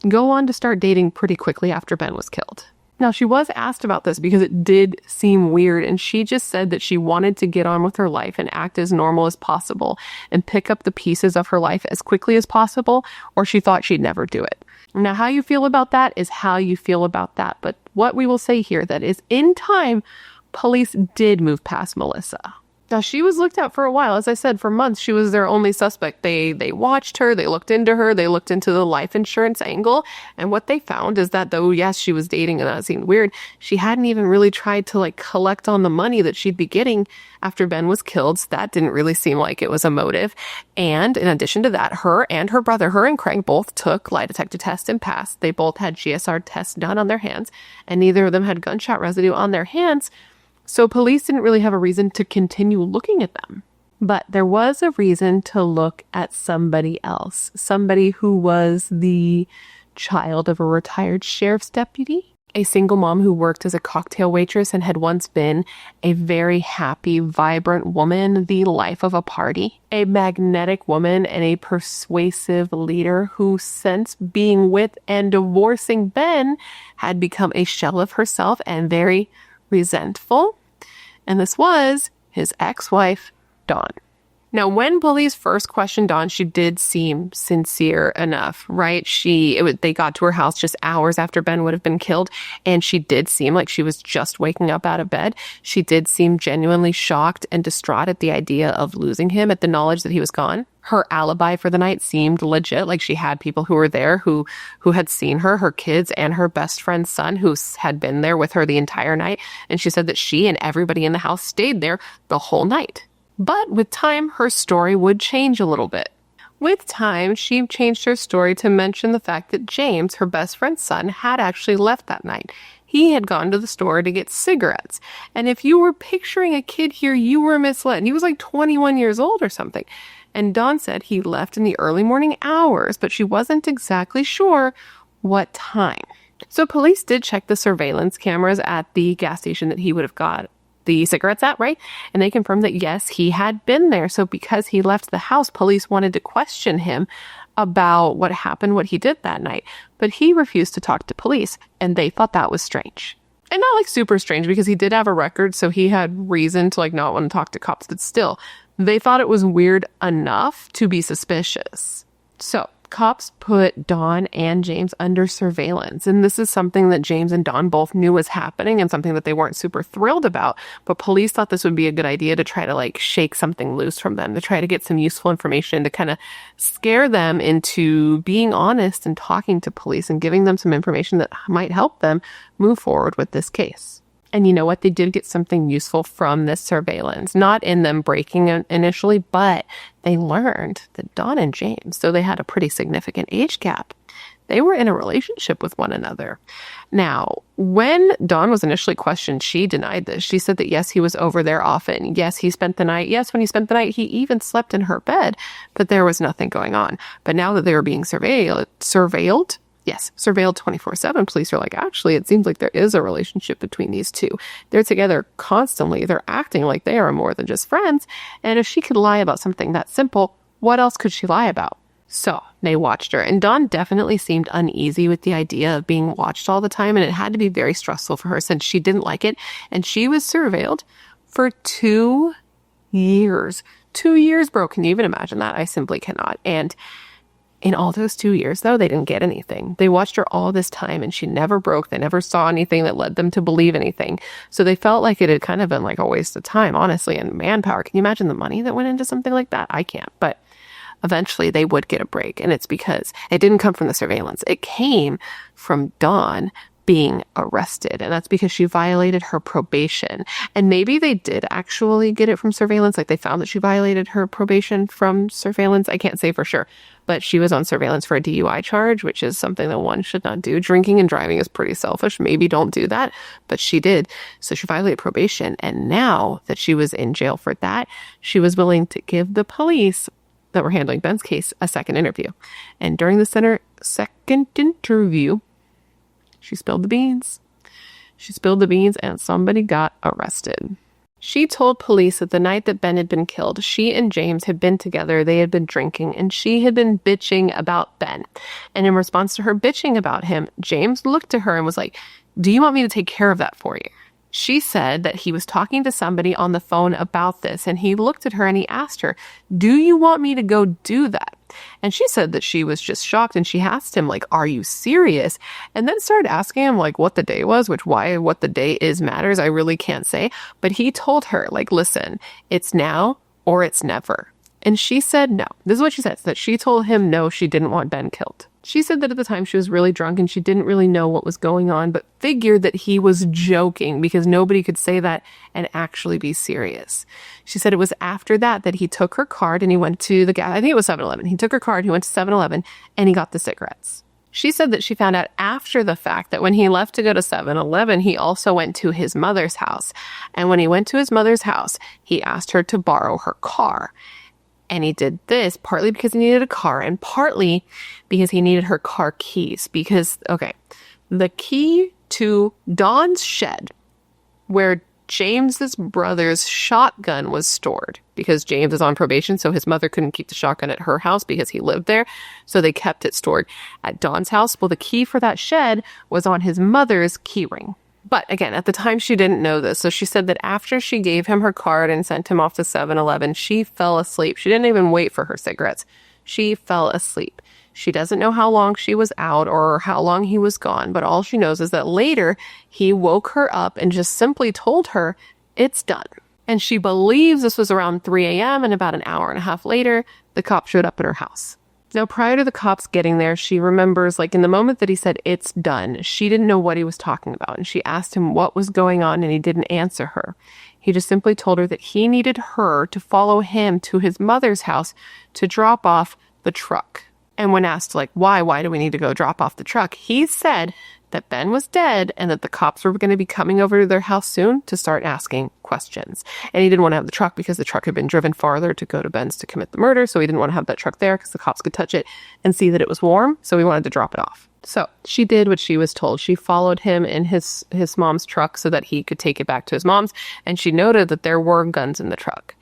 go on to start dating pretty quickly after Ben was killed. Now, she was asked about this because it did seem weird, and she just said that she wanted to get on with her life and act as normal as possible and pick up the pieces of her life as quickly as possible, or she thought she'd never do it. Now, how you feel about that is how you feel about that. But what we will say here that is in time, police did move past Melissa. Now, she was looked at for a while. As I said, for months, she was their only suspect. They watched her. They looked into her. They looked into the life insurance angle. And what they found is that though, yes, she was dating and that seemed weird, she hadn't even really tried to collect on the money that she'd be getting after Ben was killed. So that didn't really seem like it was a motive. And in addition to that, her and Craig both took lie detector tests and passed. They both had GSR tests done on their hands, and neither of them had gunshot residue on their hands. So police didn't really have a reason to continue looking at them. But there was a reason to look at somebody else, somebody who was the child of a retired sheriff's deputy, a single mom who worked as a cocktail waitress and had once been a very happy, vibrant woman, the life of a party, a magnetic woman and a persuasive leader who, since being with and divorcing Ben, had become a shell of herself and very resentful. And this was his ex-wife, Dawn. Now, when police first questioned Dawn, she did seem sincere enough, right? They got to her house just hours after Ben would have been killed, and she did seem like she was just waking up out of bed. She did seem genuinely shocked and distraught at the idea of losing him, at the knowledge that he was gone. Her alibi for the night seemed legit, like she had people who were there who had seen her kids and her best friend's son who had been there with her the entire night. And she said that she and everybody in the house stayed there the whole night. But with time, her story would change a little bit. With time, she changed her story to mention the fact that James, her best friend's son, had actually left that night. He had gone to the store to get cigarettes. And if you were picturing a kid here, you were misled. He was like 21 years old or something. And Dawn said he left in the early morning hours, but she wasn't exactly sure what time. So police did check the surveillance cameras at the gas station that he would have got the cigarettes at, right? And they confirmed that, yes, he had been there. So because he left the house, police wanted to question him about what happened, what he did that night. But he refused to talk to police, and they thought that was strange. And not like super strange, because he did have a record, so he had reason to like not want to talk to cops, but still, they thought it was weird enough to be suspicious. So cops put Dawn and James under surveillance. And this is something that James and Dawn both knew was happening and something that they weren't super thrilled about. But police thought this would be a good idea to try to like shake something loose from them, to try to get some useful information, to kind of scare them into being honest and talking to police and giving them some information that might help them move forward with this case. And you know what? They did get something useful from this surveillance, not in them breaking it initially, but they learned that Dawn and James, though they had a pretty significant age gap, they were in a relationship with one another. Now, when Dawn was initially questioned, she denied this. She said that yes, he was over there often. Yes, he spent the night. Yes, when he spent the night, he even slept in her bed, but there was nothing going on. But now that they were being surveilled 24/7, police are like, actually, it seems like there is a relationship between these two. They're together constantly. They're acting like they are more than just friends. And if she could lie about something that simple, what else could she lie about? So they watched her, and Dawn definitely seemed uneasy with the idea of being watched all the time. And it had to be very stressful for her since she didn't like it. And she was surveilled for 2 years. 2 years, bro. Can you even imagine that? I simply cannot. And in all those 2 years, though, they didn't get anything. They watched her all this time, and she never broke. They never saw anything that led them to believe anything. So they felt like it had kind of been like a waste of time, honestly, and manpower. Can you imagine the money that went into something like that? I can't. But eventually they would get a break, and it's because it didn't come from the surveillance. It came from Dawn being arrested, and that's because she violated her probation. And maybe they did actually get it from surveillance, like they found that she violated her probation from surveillance. I can't say for sure, but she was on surveillance for a DUI charge, which is something that one should not do. Drinking and driving is pretty selfish. Maybe don't do that, but she did. So she violated probation, and now that she was in jail for that, she was willing to give the police that were handling Ben's case a second interview. And during the second interview, she spilled the beans. She spilled the beans, and somebody got arrested. She told police that the night that Ben had been killed, she and James had been together, they had been drinking, and she had been bitching about Ben. And in response to her bitching about him, James looked at her and was like, "Do you want me to take care of that for you?" She said that he was talking to somebody on the phone about this, and he looked at her and he asked her, "Do you want me to go do that?" And she said that she was just shocked, and she asked him, like, "Are you serious?" And then started asking him, like, what the day was, which what the day is matters. I really can't say. But he told her, like, listen, it's now or it's never. And she said no. This is what she says, that she told him no, she didn't want Ben killed. She said that at the time she was really drunk and she didn't really know what was going on, but figured that he was joking because nobody could say that and actually be serious. She said it was after that that he took her card and he went to I think it was 7-Eleven. He took her card, he went to 7-Eleven, and he got the cigarettes. She said that she found out after the fact that when he left to go to 7-Eleven, he also went to his mother's house. And when he went to his mother's house, he asked her to borrow her car. And he did this partly because he needed a car and partly because he needed her car keys. Because, okay, the key to Dawn's shed, where James's brother's shotgun was stored, because James is on probation, so his mother couldn't keep the shotgun at her house because he lived there. So they kept it stored at Dawn's house. Well, the key for that shed was on his mother's key ring. But again, at the time, she didn't know this. So she said that after she gave him her card and sent him off to 7-Eleven, she fell asleep. She didn't even wait for her cigarettes. She fell asleep. She doesn't know how long she was out or how long he was gone, but all she knows is that later he woke her up and just simply told her, it's done. And she believes this was around 3 a.m. and about an hour and a half later, the cop showed up at her house. Now, prior to the cops getting there, she remembers, like, in the moment that he said, it's done, she didn't know what he was talking about. And she asked him what was going on, and he didn't answer her. He just simply told her that he needed her to follow him to his mother's house to drop off the truck. And when asked, like, why do we need to go drop off the truck? He said that Ben was dead and that the cops were going to be coming over to their house soon to start asking questions. And he didn't want to have the truck because the truck had been driven farther to go to Ben's to commit the murder. So he didn't want to have that truck there because the cops could touch it and see that it was warm. So he wanted to drop it off. So she did what she was told. She followed him in his mom's truck so that he could take it back to his mom's. And she noted that there were guns in the truck.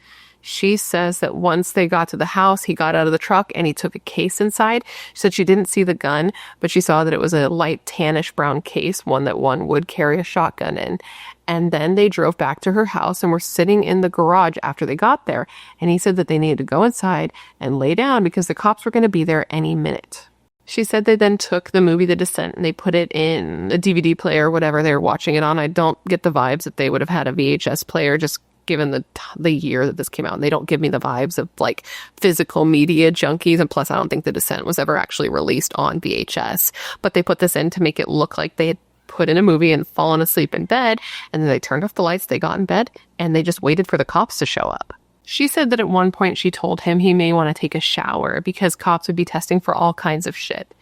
She says that once they got to the house, he got out of the truck and he took a case inside. She said she didn't see the gun, but she saw that it was a light tannish brown case, one that one would carry a shotgun in. And then they drove back to her house and were sitting in the garage after they got there. And he said that they needed to go inside and lay down because the cops were going to be there any minute. She said they then took the movie The Descent and they put it in a DVD player, whatever they were watching it on. I don't get the vibes that they would have had a VHS player, just given the year that this came out. And they don't give me the vibes of like physical media junkies. And plus, I don't think The Descent was ever actually released on VHS. But they put this in to make it look like they had put in a movie and fallen asleep in bed. And then they turned off the lights, they got in bed, and they just waited for the cops to show up. She said that at one point she told him he may want to take a shower because cops would be testing for all kinds of shit,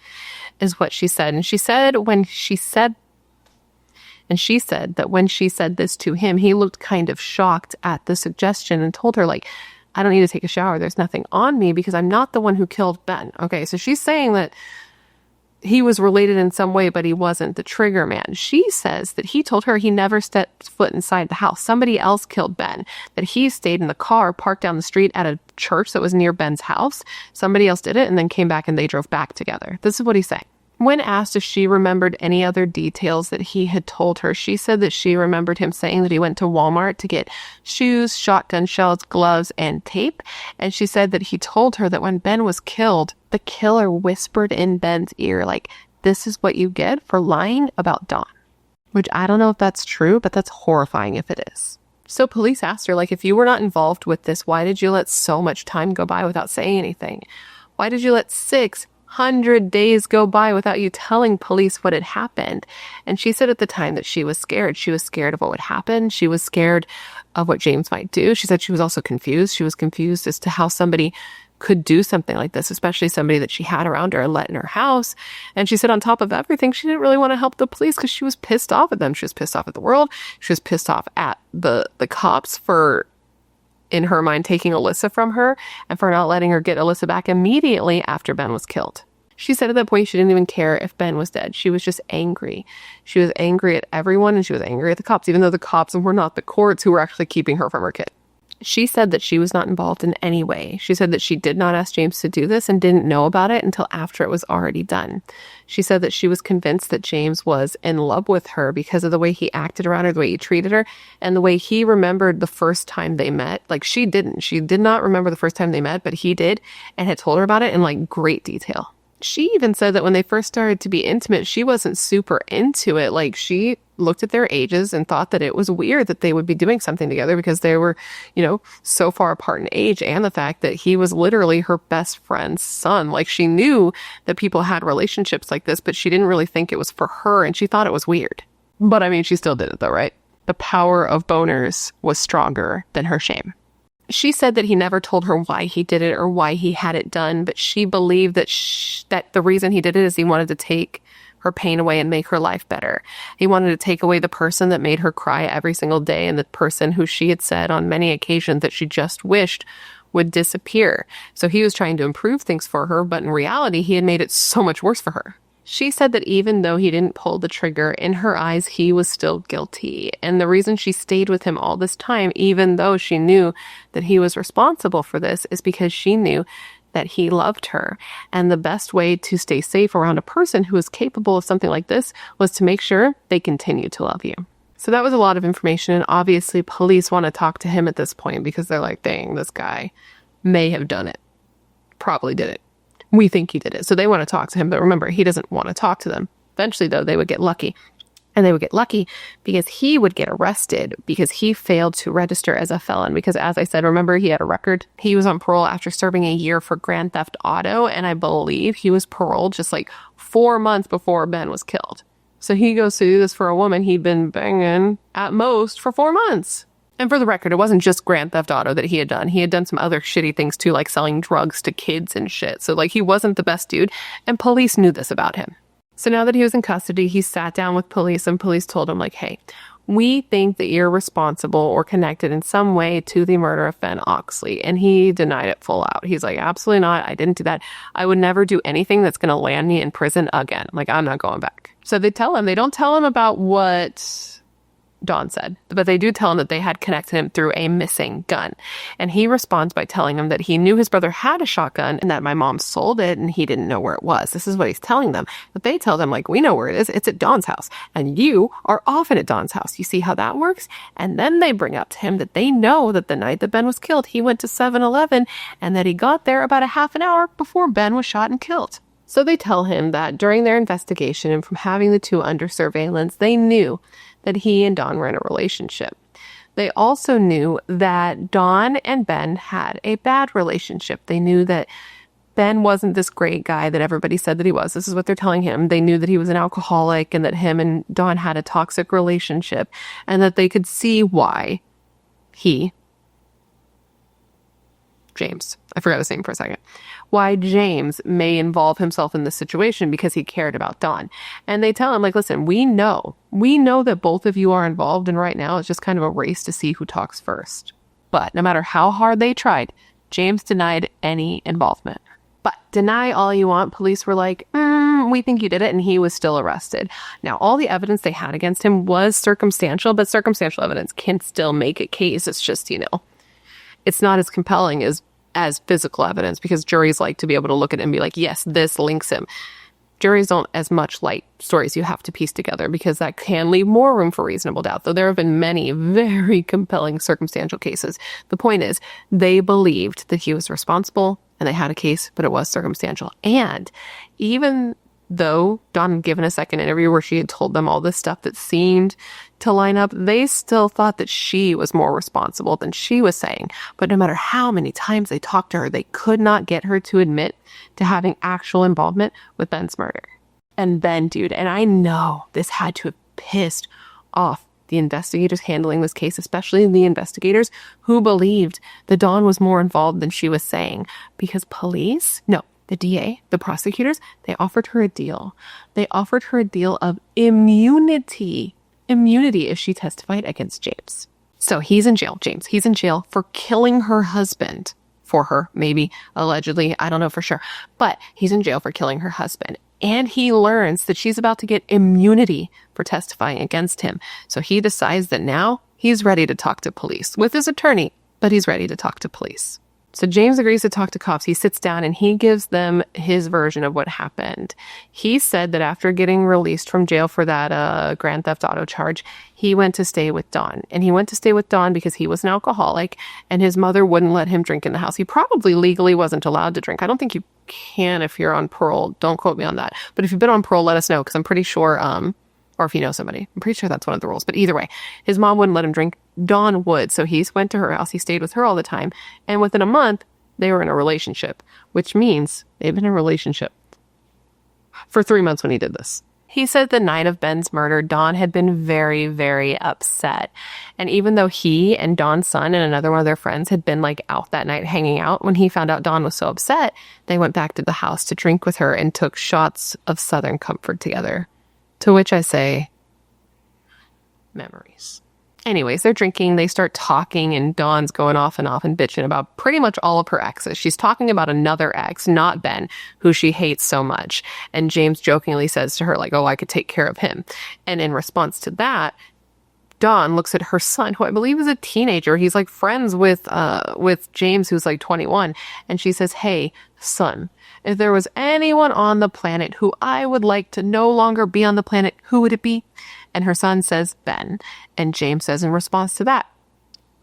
is what she said. And she said that when she said this to him, he looked kind of shocked at the suggestion and told her, like, I don't need to take a shower. There's nothing on me because I'm not the one who killed Ben. Okay, so she's saying that he was related in some way, but he wasn't the trigger man. She says that he told her he never stepped foot inside the house. Somebody else killed Ben, that he stayed in the car parked down the street at a church that was near Ben's house. Somebody else did it and then came back and they drove back together. This is what he's saying. When asked if she remembered any other details that he had told her, she said that she remembered him saying that he went to Walmart to get shoes, shotgun shells, gloves, and tape. And she said that he told her that when Ben was killed, the killer whispered in Ben's ear, like, this is what you get for lying about Dawn. Which I don't know if that's true, but that's horrifying if it is. So police asked her, like, if you were not involved with this, why did you let so much time go by without saying anything? Why did you let 600 days go by without you telling police what had happened? And she said at the time that she was scared. She was scared of what would happen. She was scared of what James might do. She said she was also confused. She was confused as to how somebody could do something like this, especially somebody that she had around her and let in her house. And she said on top of everything, she didn't really want to help the police because she was pissed off at them. She was pissed off at the world. She was pissed off at the cops for, in her mind, taking Alyssa from her and for not letting her get Alyssa back immediately after Ben was killed. She said at that point she didn't even care if Ben was dead. She was just angry. She was angry at everyone and she was angry at the cops, even though the cops were not the courts who were actually keeping her from her kid. She said that she was not involved in any way. She said that she did not ask James to do this and didn't know about it until after it was already done. She said that she was convinced that James was in love with her because of the way he acted around her, the way he treated her, and the way he remembered the first time they met. Like, she didn't. She did not remember the first time they met, but he did and had told her about it in, like, great detail. She even said that when they first started to be intimate, she wasn't super into it. Like, she looked at their ages and thought that it was weird that they would be doing something together because they were, you know, so far apart in age, and the fact that he was literally her best friend's son. Like, she knew that people had relationships like this, but she didn't really think it was for her, and she thought it was weird. But I mean, she still did it though, right? The power of boners was stronger than her shame. She said that he never told her why he did it or why he had it done, but she believed that that the reason he did it is he wanted to take her pain away and make her life better. He wanted to take away the person that made her cry every single day and the person who she had said on many occasions that she just wished would disappear. So he was trying to improve things for her, but in reality, he had made it so much worse for her. She said that even though he didn't pull the trigger, in her eyes, he was still guilty. And the reason she stayed with him all this time, even though she knew that he was responsible for this, is because she knew that he loved her. And the best way to stay safe around a person who is capable of something like this was to make sure they continue to love you. So that was a lot of information. And obviously police want to talk to him at this point because they're like, dang, this guy may have done it. Probably did it. We think he did it. So they want to talk to him. But remember, he doesn't want to talk to them. Eventually, though, they would get lucky. And they would get lucky because he would get arrested because he failed to register as a felon. Because as I said, remember, he had a record. He was on parole after serving a year for grand theft auto. And I believe he was paroled just like 4 months before Ben was killed. So he goes to do this for a woman he'd been banging at most for 4 months. And for the record, it wasn't just grand theft auto that he had done. He had done some other shitty things too, like selling drugs to kids and shit. So like he wasn't the best dude. And police knew this about him. So now that he was in custody, he sat down with police and police told him like, hey, we think that you're responsible or connected in some way to the murder of Ben Oxley. And he denied it full out. He's like, absolutely not. I didn't do that. I would never do anything that's going to land me in prison again. Like, I'm not going back. So they don't tell him about what Dawn said, but they do tell him that they had connected him through a missing gun. And he responds by telling him that he knew his brother had a shotgun and that my mom sold it and he didn't know where it was. This is what he's telling them. But they tell them, like, we know where it is. It's at Dawn's house. And you are often at Dawn's house. You see how that works? And then they bring up to him that they know that the night that Ben was killed, he went to 7-Eleven and that he got there about a half an hour before Ben was shot and killed. So they tell him that during their investigation and from having the two under surveillance, they knew that he and Dawn were in a relationship. They also knew that Dawn and Ben had a bad relationship. They knew that Ben wasn't this great guy that everybody said that he was. This is what they're telling him. They knew that he was an alcoholic and that him and Dawn had a toxic relationship and that they could see why James, I forgot his name for a second, why James may involve himself in this situation because he cared about Dawn. And they tell him, like, listen, we know that both of you are involved, and right now it's just kind of a race to see who talks first. But no matter how hard they tried, James denied any involvement. But deny all you want, police were like, we think you did it, and he was still arrested. Now, all the evidence they had against him was circumstantial, but circumstantial evidence can still make a case. It's just, it's not as compelling as physical evidence because juries like to be able to look at it and be like, yes, this links him. Juries don't as much like stories you have to piece together because that can leave more room for reasonable doubt, though there have been many very compelling circumstantial cases. The point is, they believed that he was responsible and they had a case, but it was circumstantial. And even though Dawn had given a second interview where she had told them all this stuff that seemed to line up, they still thought that she was more responsible than she was saying. But no matter how many times they talked to her, they could not get her to admit to having actual involvement with Ben's murder. And Ben, dude, and I know this had to have pissed off the investigators handling this case, especially the investigators who believed that Dawn was more involved than she was saying. Because the DA, the prosecutors, they offered her a deal. They offered her a deal of immunity if she testified against James. So he's in jail, James. He's in jail for killing her husband. For her, maybe, allegedly, I don't know for sure. But he's in jail for killing her husband. And he learns that she's about to get immunity for testifying against him. So he decides that now he's ready to talk to police with his attorney, but he's ready to talk to police. So James agrees to talk to cops. He sits down and he gives them his version of what happened. He said that after getting released from jail for that grand theft auto charge, he went to stay with Dawn. And he went to stay with Dawn because he was an alcoholic and his mother wouldn't let him drink in the house. He probably legally wasn't allowed to drink. I don't think you can if you're on parole. Don't quote me on that. But if you've been on parole, let us know because I'm pretty sure, or if you know somebody, I'm pretty sure that's one of the rules. But either way, his mom wouldn't let him drink. Dawn would. So he went to her house. He stayed with her all the time. And within a month, they were in a relationship, which means they've been in a relationship for 3 months when he did this. He said the night of Ben's murder, Dawn had been very, very upset. And even though he and Dawn's son and another one of their friends had been like out that night hanging out, when he found out Dawn was so upset, they went back to the house to drink with her and took shots of Southern Comfort together. To which I say, memories. Anyways, they're drinking, they start talking, and Dawn's going off and bitching about pretty much all of her exes. She's talking about another ex, not Ben, who she hates so much. And James jokingly says to her, like, oh, I could take care of him. And in response to that, Dawn looks at her son, who I believe is a teenager. He's like friends with James, who's like 21. And she says, hey, son, if there was anyone on the planet who I would like to no longer be on the planet, who would it be? And her son says, Ben. And James says in response to that,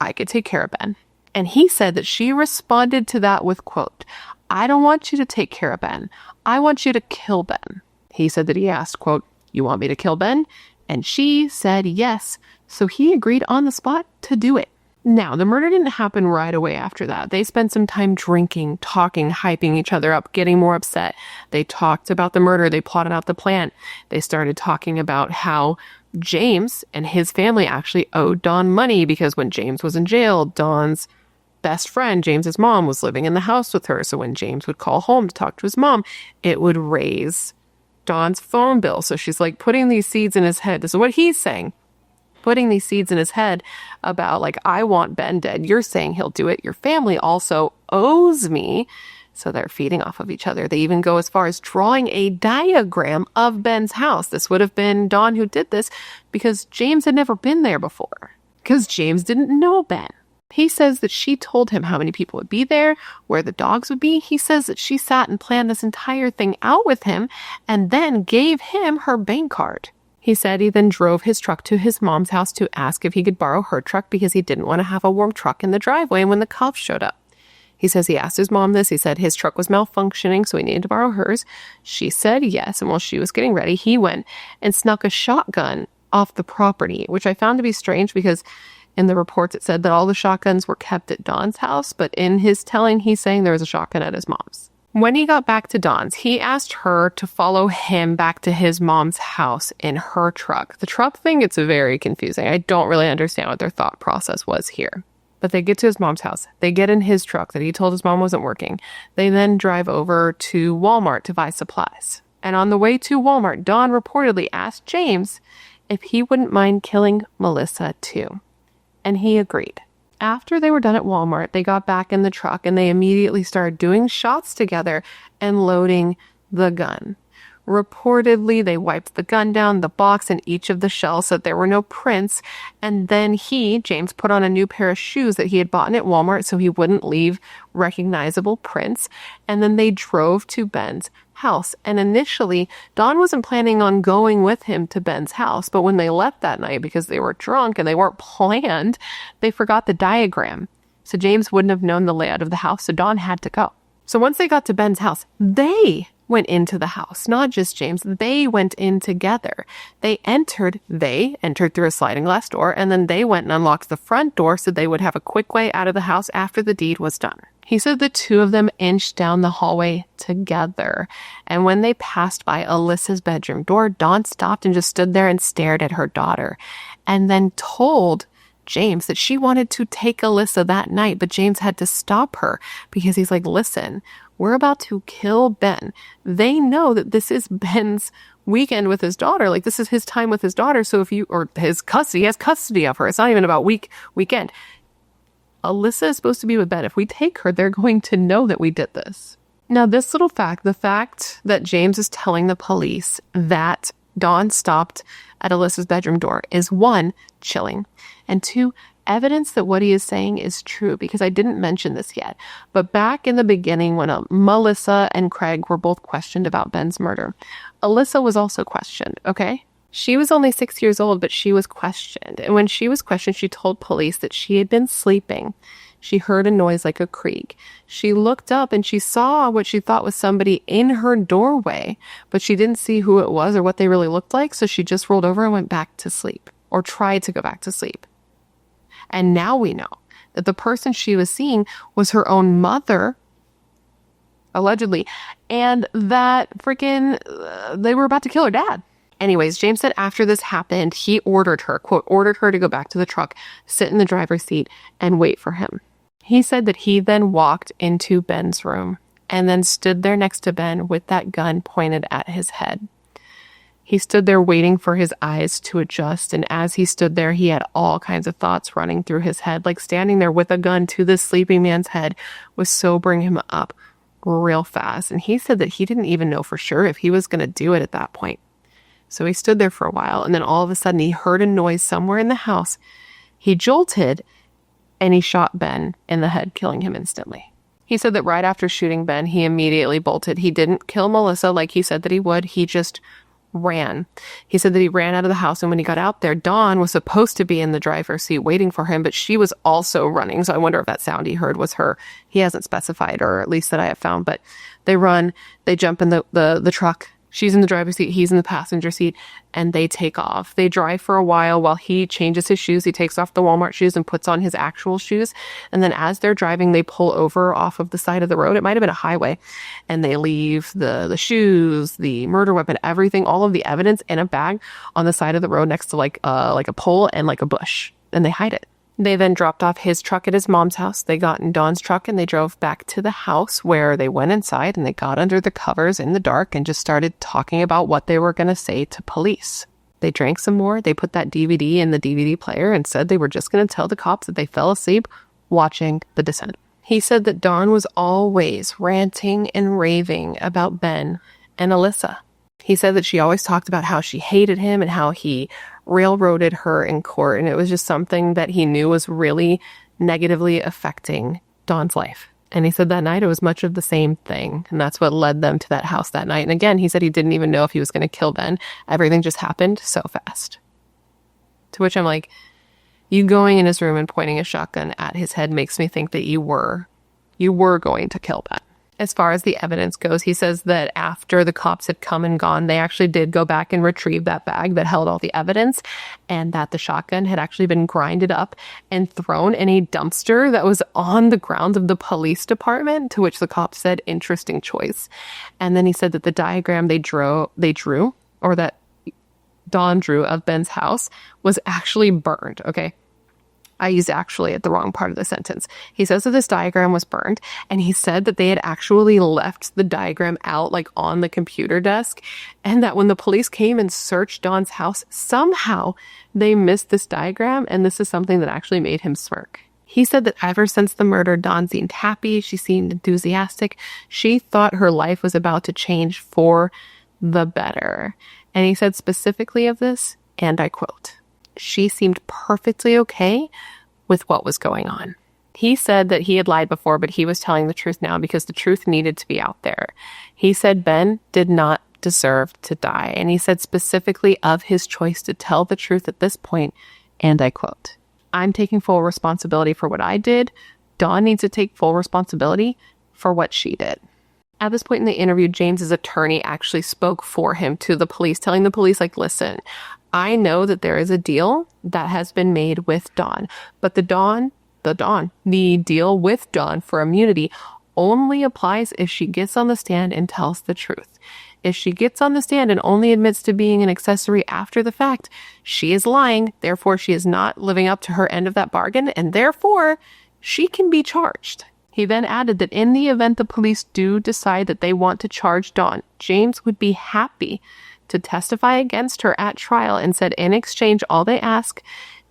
I could take care of Ben. And he said that she responded to that with, quote, I don't want you to take care of Ben. I want you to kill Ben. He said that he asked, quote, you want me to kill Ben? And she said yes. So he agreed on the spot to do it. Now, the murder didn't happen right away after that. They spent some time drinking, talking, hyping each other up, getting more upset. They talked about the murder. They plotted out the plan. They started talking about how James and his family actually owed Dawn money because when James was in jail, Dawn's best friend, James's mom, was living in the house with her. So when James would call home to talk to his mom, it would raise Dawn's phone bill. So she's like putting these seeds in his head. This is what he's saying. Putting these seeds in his head about like, I want Ben dead. You're saying he'll do it. Your family also owes me. So they're feeding off of each other. They even go as far as drawing a diagram of Ben's house. This would have been Dawn who did this because James had never been there before. Because James didn't know Ben. He says that she told him how many people would be there, where the dogs would be. He says that she sat and planned this entire thing out with him and then gave him her bank card. He said he then drove his truck to his mom's house to ask if he could borrow her truck because he didn't want to have a warm truck in the driveway when the cops showed up. He says he asked his mom this. He said his truck was malfunctioning, so he needed to borrow hers. She said yes, and while she was getting ready, he went and snuck a shotgun off the property, which I found to be strange because in the reports it said that all the shotguns were kept at Dawn's house, but in his telling, he's saying there was a shotgun at his mom's. When he got back to Dawn's, he asked her to follow him back to his mom's house in her truck. The truck thing, it's very confusing. I don't really understand what their thought process was here. But they get to his mom's house. They get in his truck that he told his mom wasn't working. They then drive over to Walmart to buy supplies. And on the way to Walmart, Dawn reportedly asked James if he wouldn't mind killing Melissa too. And he agreed. After they were done at Walmart, they got back in the truck and they immediately started doing shots together and loading the gun. Reportedly, they wiped the gun down, the box, and each of the shells so that there were no prints. And then James, put on a new pair of shoes that he had bought at Walmart so he wouldn't leave recognizable prints. And then they drove to Ben's house. And initially, Dawn wasn't planning on going with him to Ben's house. But when they left that night, because they were drunk and they weren't planned, they forgot the diagram. So James wouldn't have known the layout of the house, so Dawn had to go. So once they got to Ben's house, they went into the house, not just James. They went in together. They entered through a sliding glass door, and then they went and unlocked the front door so they would have a quick way out of the house after the deed was done. He said the two of them inched down the hallway together. And when they passed by Alyssa's bedroom door, Dawn stopped and just stood there and stared at her daughter, and then told James that she wanted to take Alyssa that night, but James had to stop her because he's like, listen, we're about to kill Ben. They know that this is Ben's weekend with his daughter. Like, this is his time with his daughter. So he has custody of her. It's not even about weekend. Alyssa is supposed to be with Ben. If we take her, they're going to know that we did this. Now, this little fact, the fact that James is telling the police that Dawn stopped at Alyssa's bedroom door is one, chilling, and two, evidence that what he is saying is true, because I didn't mention this yet. But back in the beginning when Melissa and Craig were both questioned about Ben's murder, Alyssa was also questioned, okay? She was only 6 years old, but she was questioned. And when she was questioned, she told police that she had been sleeping. She heard a noise like a creak. She looked up and she saw what she thought was somebody in her doorway, but she didn't see who it was or what they really looked like, so she just rolled over and went back to sleep, or tried to go back to sleep. And now we know that the person she was seeing was her own mother, allegedly, and that they were about to kill her dad. Anyways, James said after this happened, he ordered her, quote, ordered her to go back to the truck, sit in the driver's seat, and wait for him. He said that he then walked into Ben's room and then stood there next to Ben with that gun pointed at his head. He stood there waiting for his eyes to adjust, and as he stood there, he had all kinds of thoughts running through his head, like standing there with a gun to this sleeping man's head was sobering him up real fast. And he said that he didn't even know for sure if he was going to do it at that point. So he stood there for a while, and then all of a sudden he heard a noise somewhere in the house. He jolted, and he shot Ben in the head, killing him instantly. He said that right after shooting Ben, he immediately bolted. He didn't kill Melissa like he said that he would. He just ran. He said that he ran out of the house, and when he got out there, Dawn was supposed to be in the driver's seat waiting for him, but she was also running. So I wonder if that sound he heard was her. He hasn't specified, or at least that I have found, but they run, they jump in the truck. She's in the driver's seat, he's in the passenger seat, and they take off. They drive for a while he changes his shoes. He takes off the Walmart shoes and puts on his actual shoes. And then as they're driving, they pull over off of the side of the road. It might have been a highway. And they leave the shoes, the murder weapon, everything, all of the evidence in a bag on the side of the road next to like a pole and like a bush. And they hide it. They then dropped off his truck at his mom's house. They got in Dawn's truck and they drove back to the house, where they went inside and they got under the covers in the dark and just started talking about what they were going to say to police. They drank some more. They put that DVD in the DVD player and said they were just going to tell the cops that they fell asleep watching The Descent. He said that Dawn was always ranting and raving about Ben and Alyssa. He said that she always talked about how she hated him and how he railroaded her in court. And it was just something that he knew was really negatively affecting Dawn's life. And he said that night it was much of the same thing. And that's what led them to that house that night. And again, he said he didn't even know if he was going to kill Ben. Everything just happened so fast. To which I'm like, you going in his room and pointing a shotgun at his head makes me think that you were going to kill Ben. As far as the evidence goes, he says that after the cops had come and gone, they actually did go back and retrieve that bag that held all the evidence, and that the shotgun had actually been grinded up and thrown in a dumpster that was on the grounds of the police department, to which the cops said, interesting choice. And then he said that the diagram they drew, or that Dawn drew of Ben's house was actually burned, okay? I used actually at the wrong part of the sentence. He says that this diagram was burned, and he said that they had actually left the diagram out like on the computer desk, and that when the police came and searched Dawn's house, somehow they missed this diagram, and this is something that actually made him smirk. He said that ever since the murder, Dawn seemed happy, she seemed enthusiastic, she thought her life was about to change for the better. And he said specifically of this, and I quote, "She seemed perfectly okay with what was going on." He said that he had lied before, but he was telling the truth now because the truth needed to be out there. He said Ben did not deserve to die. And he said specifically of his choice to tell the truth at this point, and I quote, "I'm taking full responsibility for what I did. Dawn needs to take full responsibility for what she did." At this point in the interview, James's attorney actually spoke for him to the police, telling the police, like, listen, I know that there is a deal that has been made with Dawn, but the deal with Dawn for immunity only applies if she gets on the stand and tells the truth. If she gets on the stand and only admits to being an accessory after the fact, she is lying, therefore she is not living up to her end of that bargain, and therefore she can be charged. He then added that in the event the police do decide that they want to charge Dawn, James would be happy to testify against her at trial, and said in exchange all they ask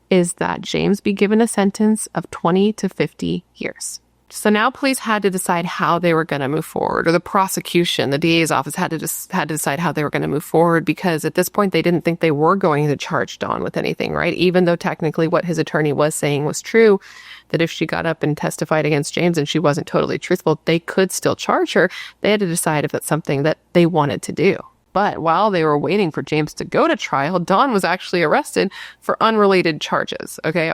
is that James be given a sentence of 20 to 50 years. So now police had to decide how they were going to move forward, or the prosecution, the DA's office had to decide how they were going to move forward, because at this point they didn't think they were going to charge Dawn with anything, right? Even though technically what his attorney was saying was true, that if she got up and testified against James and she wasn't totally truthful, they could still charge her. They had to decide if that's something that they wanted to do. But while they were waiting for James to go to trial, Dawn was actually arrested for unrelated charges, okay?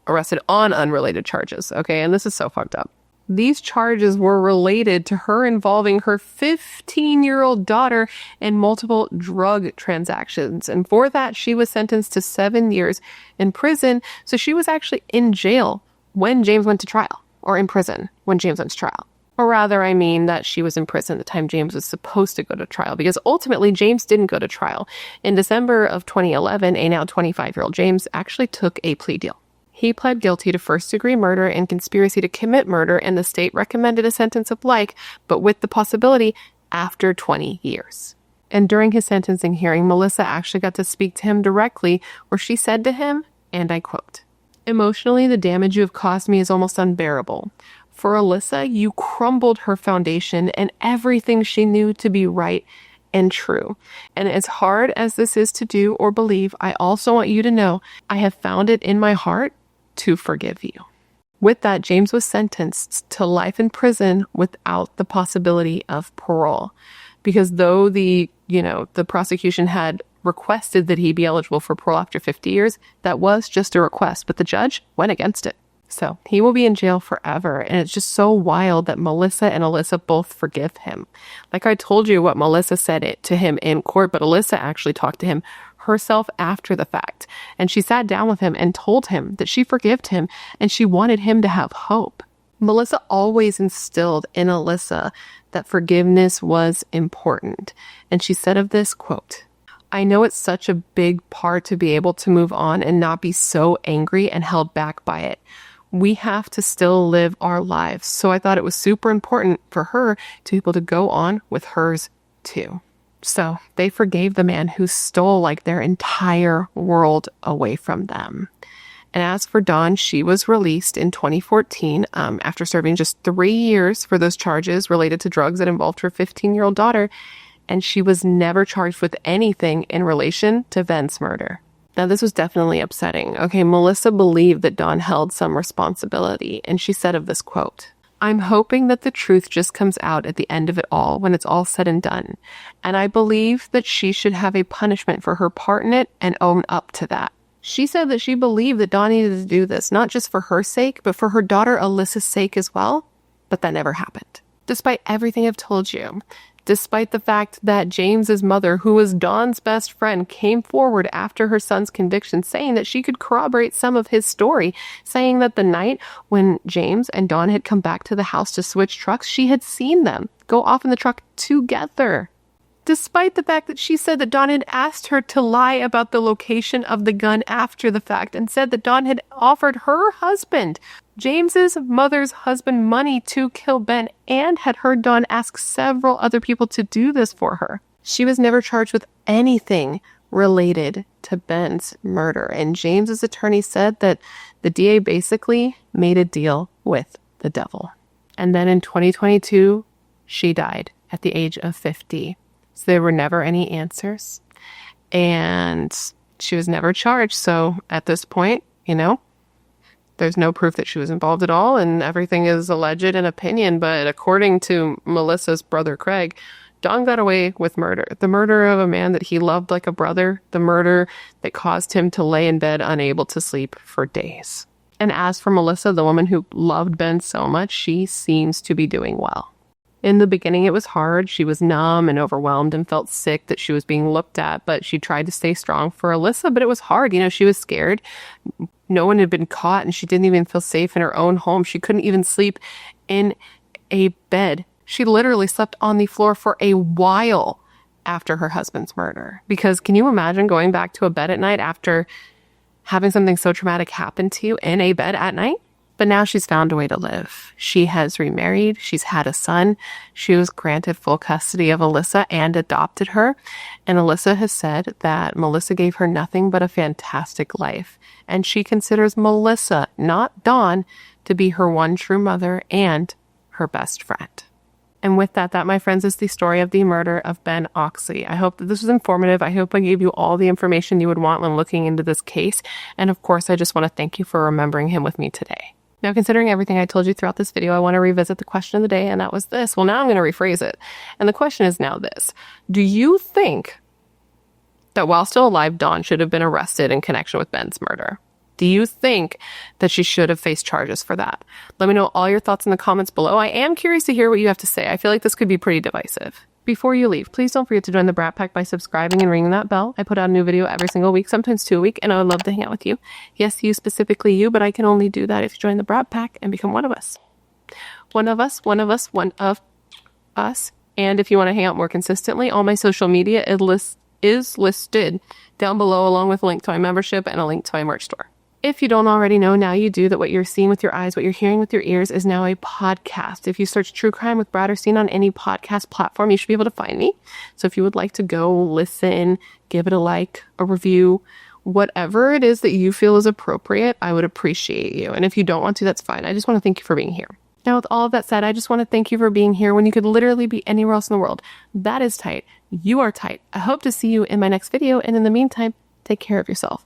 Arrested on unrelated charges, okay? And this is so fucked up. These charges were related to her involving her 15-year-old daughter in multiple drug transactions. And for that, she was sentenced to 7 years in prison. So she was actually in jail when James went to trial, or in prison when James went to trial. Or rather, I mean that she was in prison the time James was supposed to go to trial, because ultimately James didn't go to trial. In December of 2011, a now 25-year-old James actually took a plea deal. He pled guilty to first-degree murder and conspiracy to commit murder, and the state recommended a sentence of like, but with the possibility after 20 years. And during his sentencing hearing, Melissa actually got to speak to him directly, where she said to him, and I quote, "Emotionally, the damage you have caused me is almost unbearable. For Alyssa, you crumbled her foundation and everything she knew to be right and true. And as hard as this is to do or believe, I also want you to know I have found it in my heart to forgive you." With that, James was sentenced to life in prison without the possibility of parole. Because though the prosecution had requested that he be eligible for parole after 50 years, that was just a request, but the judge went against it. So he will be in jail forever. And it's just so wild that Melissa and Alyssa both forgive him. Like I told you what Melissa said to him in court, but Alyssa actually talked to him herself after the fact. And she sat down with him and told him that she forgave him and she wanted him to have hope. Melissa always instilled in Alyssa that forgiveness was important. And she said of this, quote, "I know it's such a big part to be able to move on and not be so angry and held back by it. We have to still live our lives. So I thought it was super important for her to be able to go on with hers too." So they forgave the man who stole like their entire world away from them. And as for Dawn, she was released in 2014 after serving just 3 years for those charges related to drugs that involved her 15-year-old daughter. And she was never charged with anything in relation to Ben's murder. Now, this was definitely upsetting. Okay, Melissa believed that Dawn held some responsibility, and she said of this, quote, "I'm hoping that the truth just comes out at the end of it all when it's all said and done. And I believe that she should have a punishment for her part in it and own up to that." She said that she believed that Dawn needed to do this, not just for her sake, but for her daughter Alyssa's sake as well. But that never happened. Despite everything I've told you, despite the fact that James's mother, who was Dawn's best friend, came forward after her son's conviction saying that she could corroborate some of his story, saying that the night when James and Dawn had come back to the house to switch trucks, she had seen them go off in the truck together. Despite the fact that she said that Dawn had asked her to lie about the location of the gun after the fact and said that Dawn had offered her husband, James's mother's husband, money to kill Ben and had heard Dawn ask several other people to do this for her. She was never charged with anything related to Ben's murder. And James's attorney said that the DA basically made a deal with the devil. And then in 2022, she died at the age of 50. So there were never any answers. And she was never charged. So at this point, there's no proof that she was involved at all. And everything is alleged and opinion. But according to Melissa's brother, Craig, Dawn got away with murder. The murder of a man that he loved like a brother. The murder that caused him to lay in bed unable to sleep for days. And as for Melissa, the woman who loved Ben so much, she seems to be doing well. In the beginning, it was hard. She was numb and overwhelmed and felt sick that she was being looked at, but she tried to stay strong for Alyssa, but it was hard. She was scared. No one had been caught, and she didn't even feel safe in her own home. She couldn't even sleep in a bed. She literally slept on the floor for a while after her husband's murder. Because can you imagine going back to a bed at night after having something so traumatic happen to you in a bed at night? But now she's found a way to live. She has remarried. She's had a son. She was granted full custody of Alyssa and adopted her. And Alyssa has said that Melissa gave her nothing but a fantastic life. And she considers Melissa, not Dawn, to be her one true mother and her best friend. And with that, my friends, is the story of the murder of Ben Oxley. I hope that this was informative. I hope I gave you all the information you would want when looking into this case. And of course, I just want to thank you for remembering him with me today. Now, considering everything I told you throughout this video, I want to revisit the question of the day, and that was this. Well, now I'm going to rephrase it. And the question is now this. Do you think that while still alive, Dawn should have been arrested in connection with Ben's murder? Do you think that she should have faced charges for that? Let me know all your thoughts in the comments below. I am curious to hear what you have to say. I feel like this could be pretty divisive. Before you leave, please don't forget to join the Brat Pack by subscribing and ringing that bell. I put out a new video every single week, sometimes 2 a week, and I would love to hang out with you. Yes, you, specifically you, but I can only do that if you join the Brat Pack and become one of us. One of us. And if you want to hang out more consistently, all my social media is listed down below, along with a link to my membership and a link to my merch store. If you don't already know, now you do, that what you're seeing with your eyes, what you're hearing with your ears is now a podcast. If you search True Crime with BRATTERSTEIN on any podcast platform, you should be able to find me. So if you would like to go listen, give it a like, a review, whatever it is that you feel is appropriate, I would appreciate you. And if you don't want to, that's fine. I just want to thank you for being here. Now, with all of that said, I just want to thank you for being here when you could literally be anywhere else in the world. That is tight. You are tight. I hope to see you in my next video. And in the meantime, take care of yourself.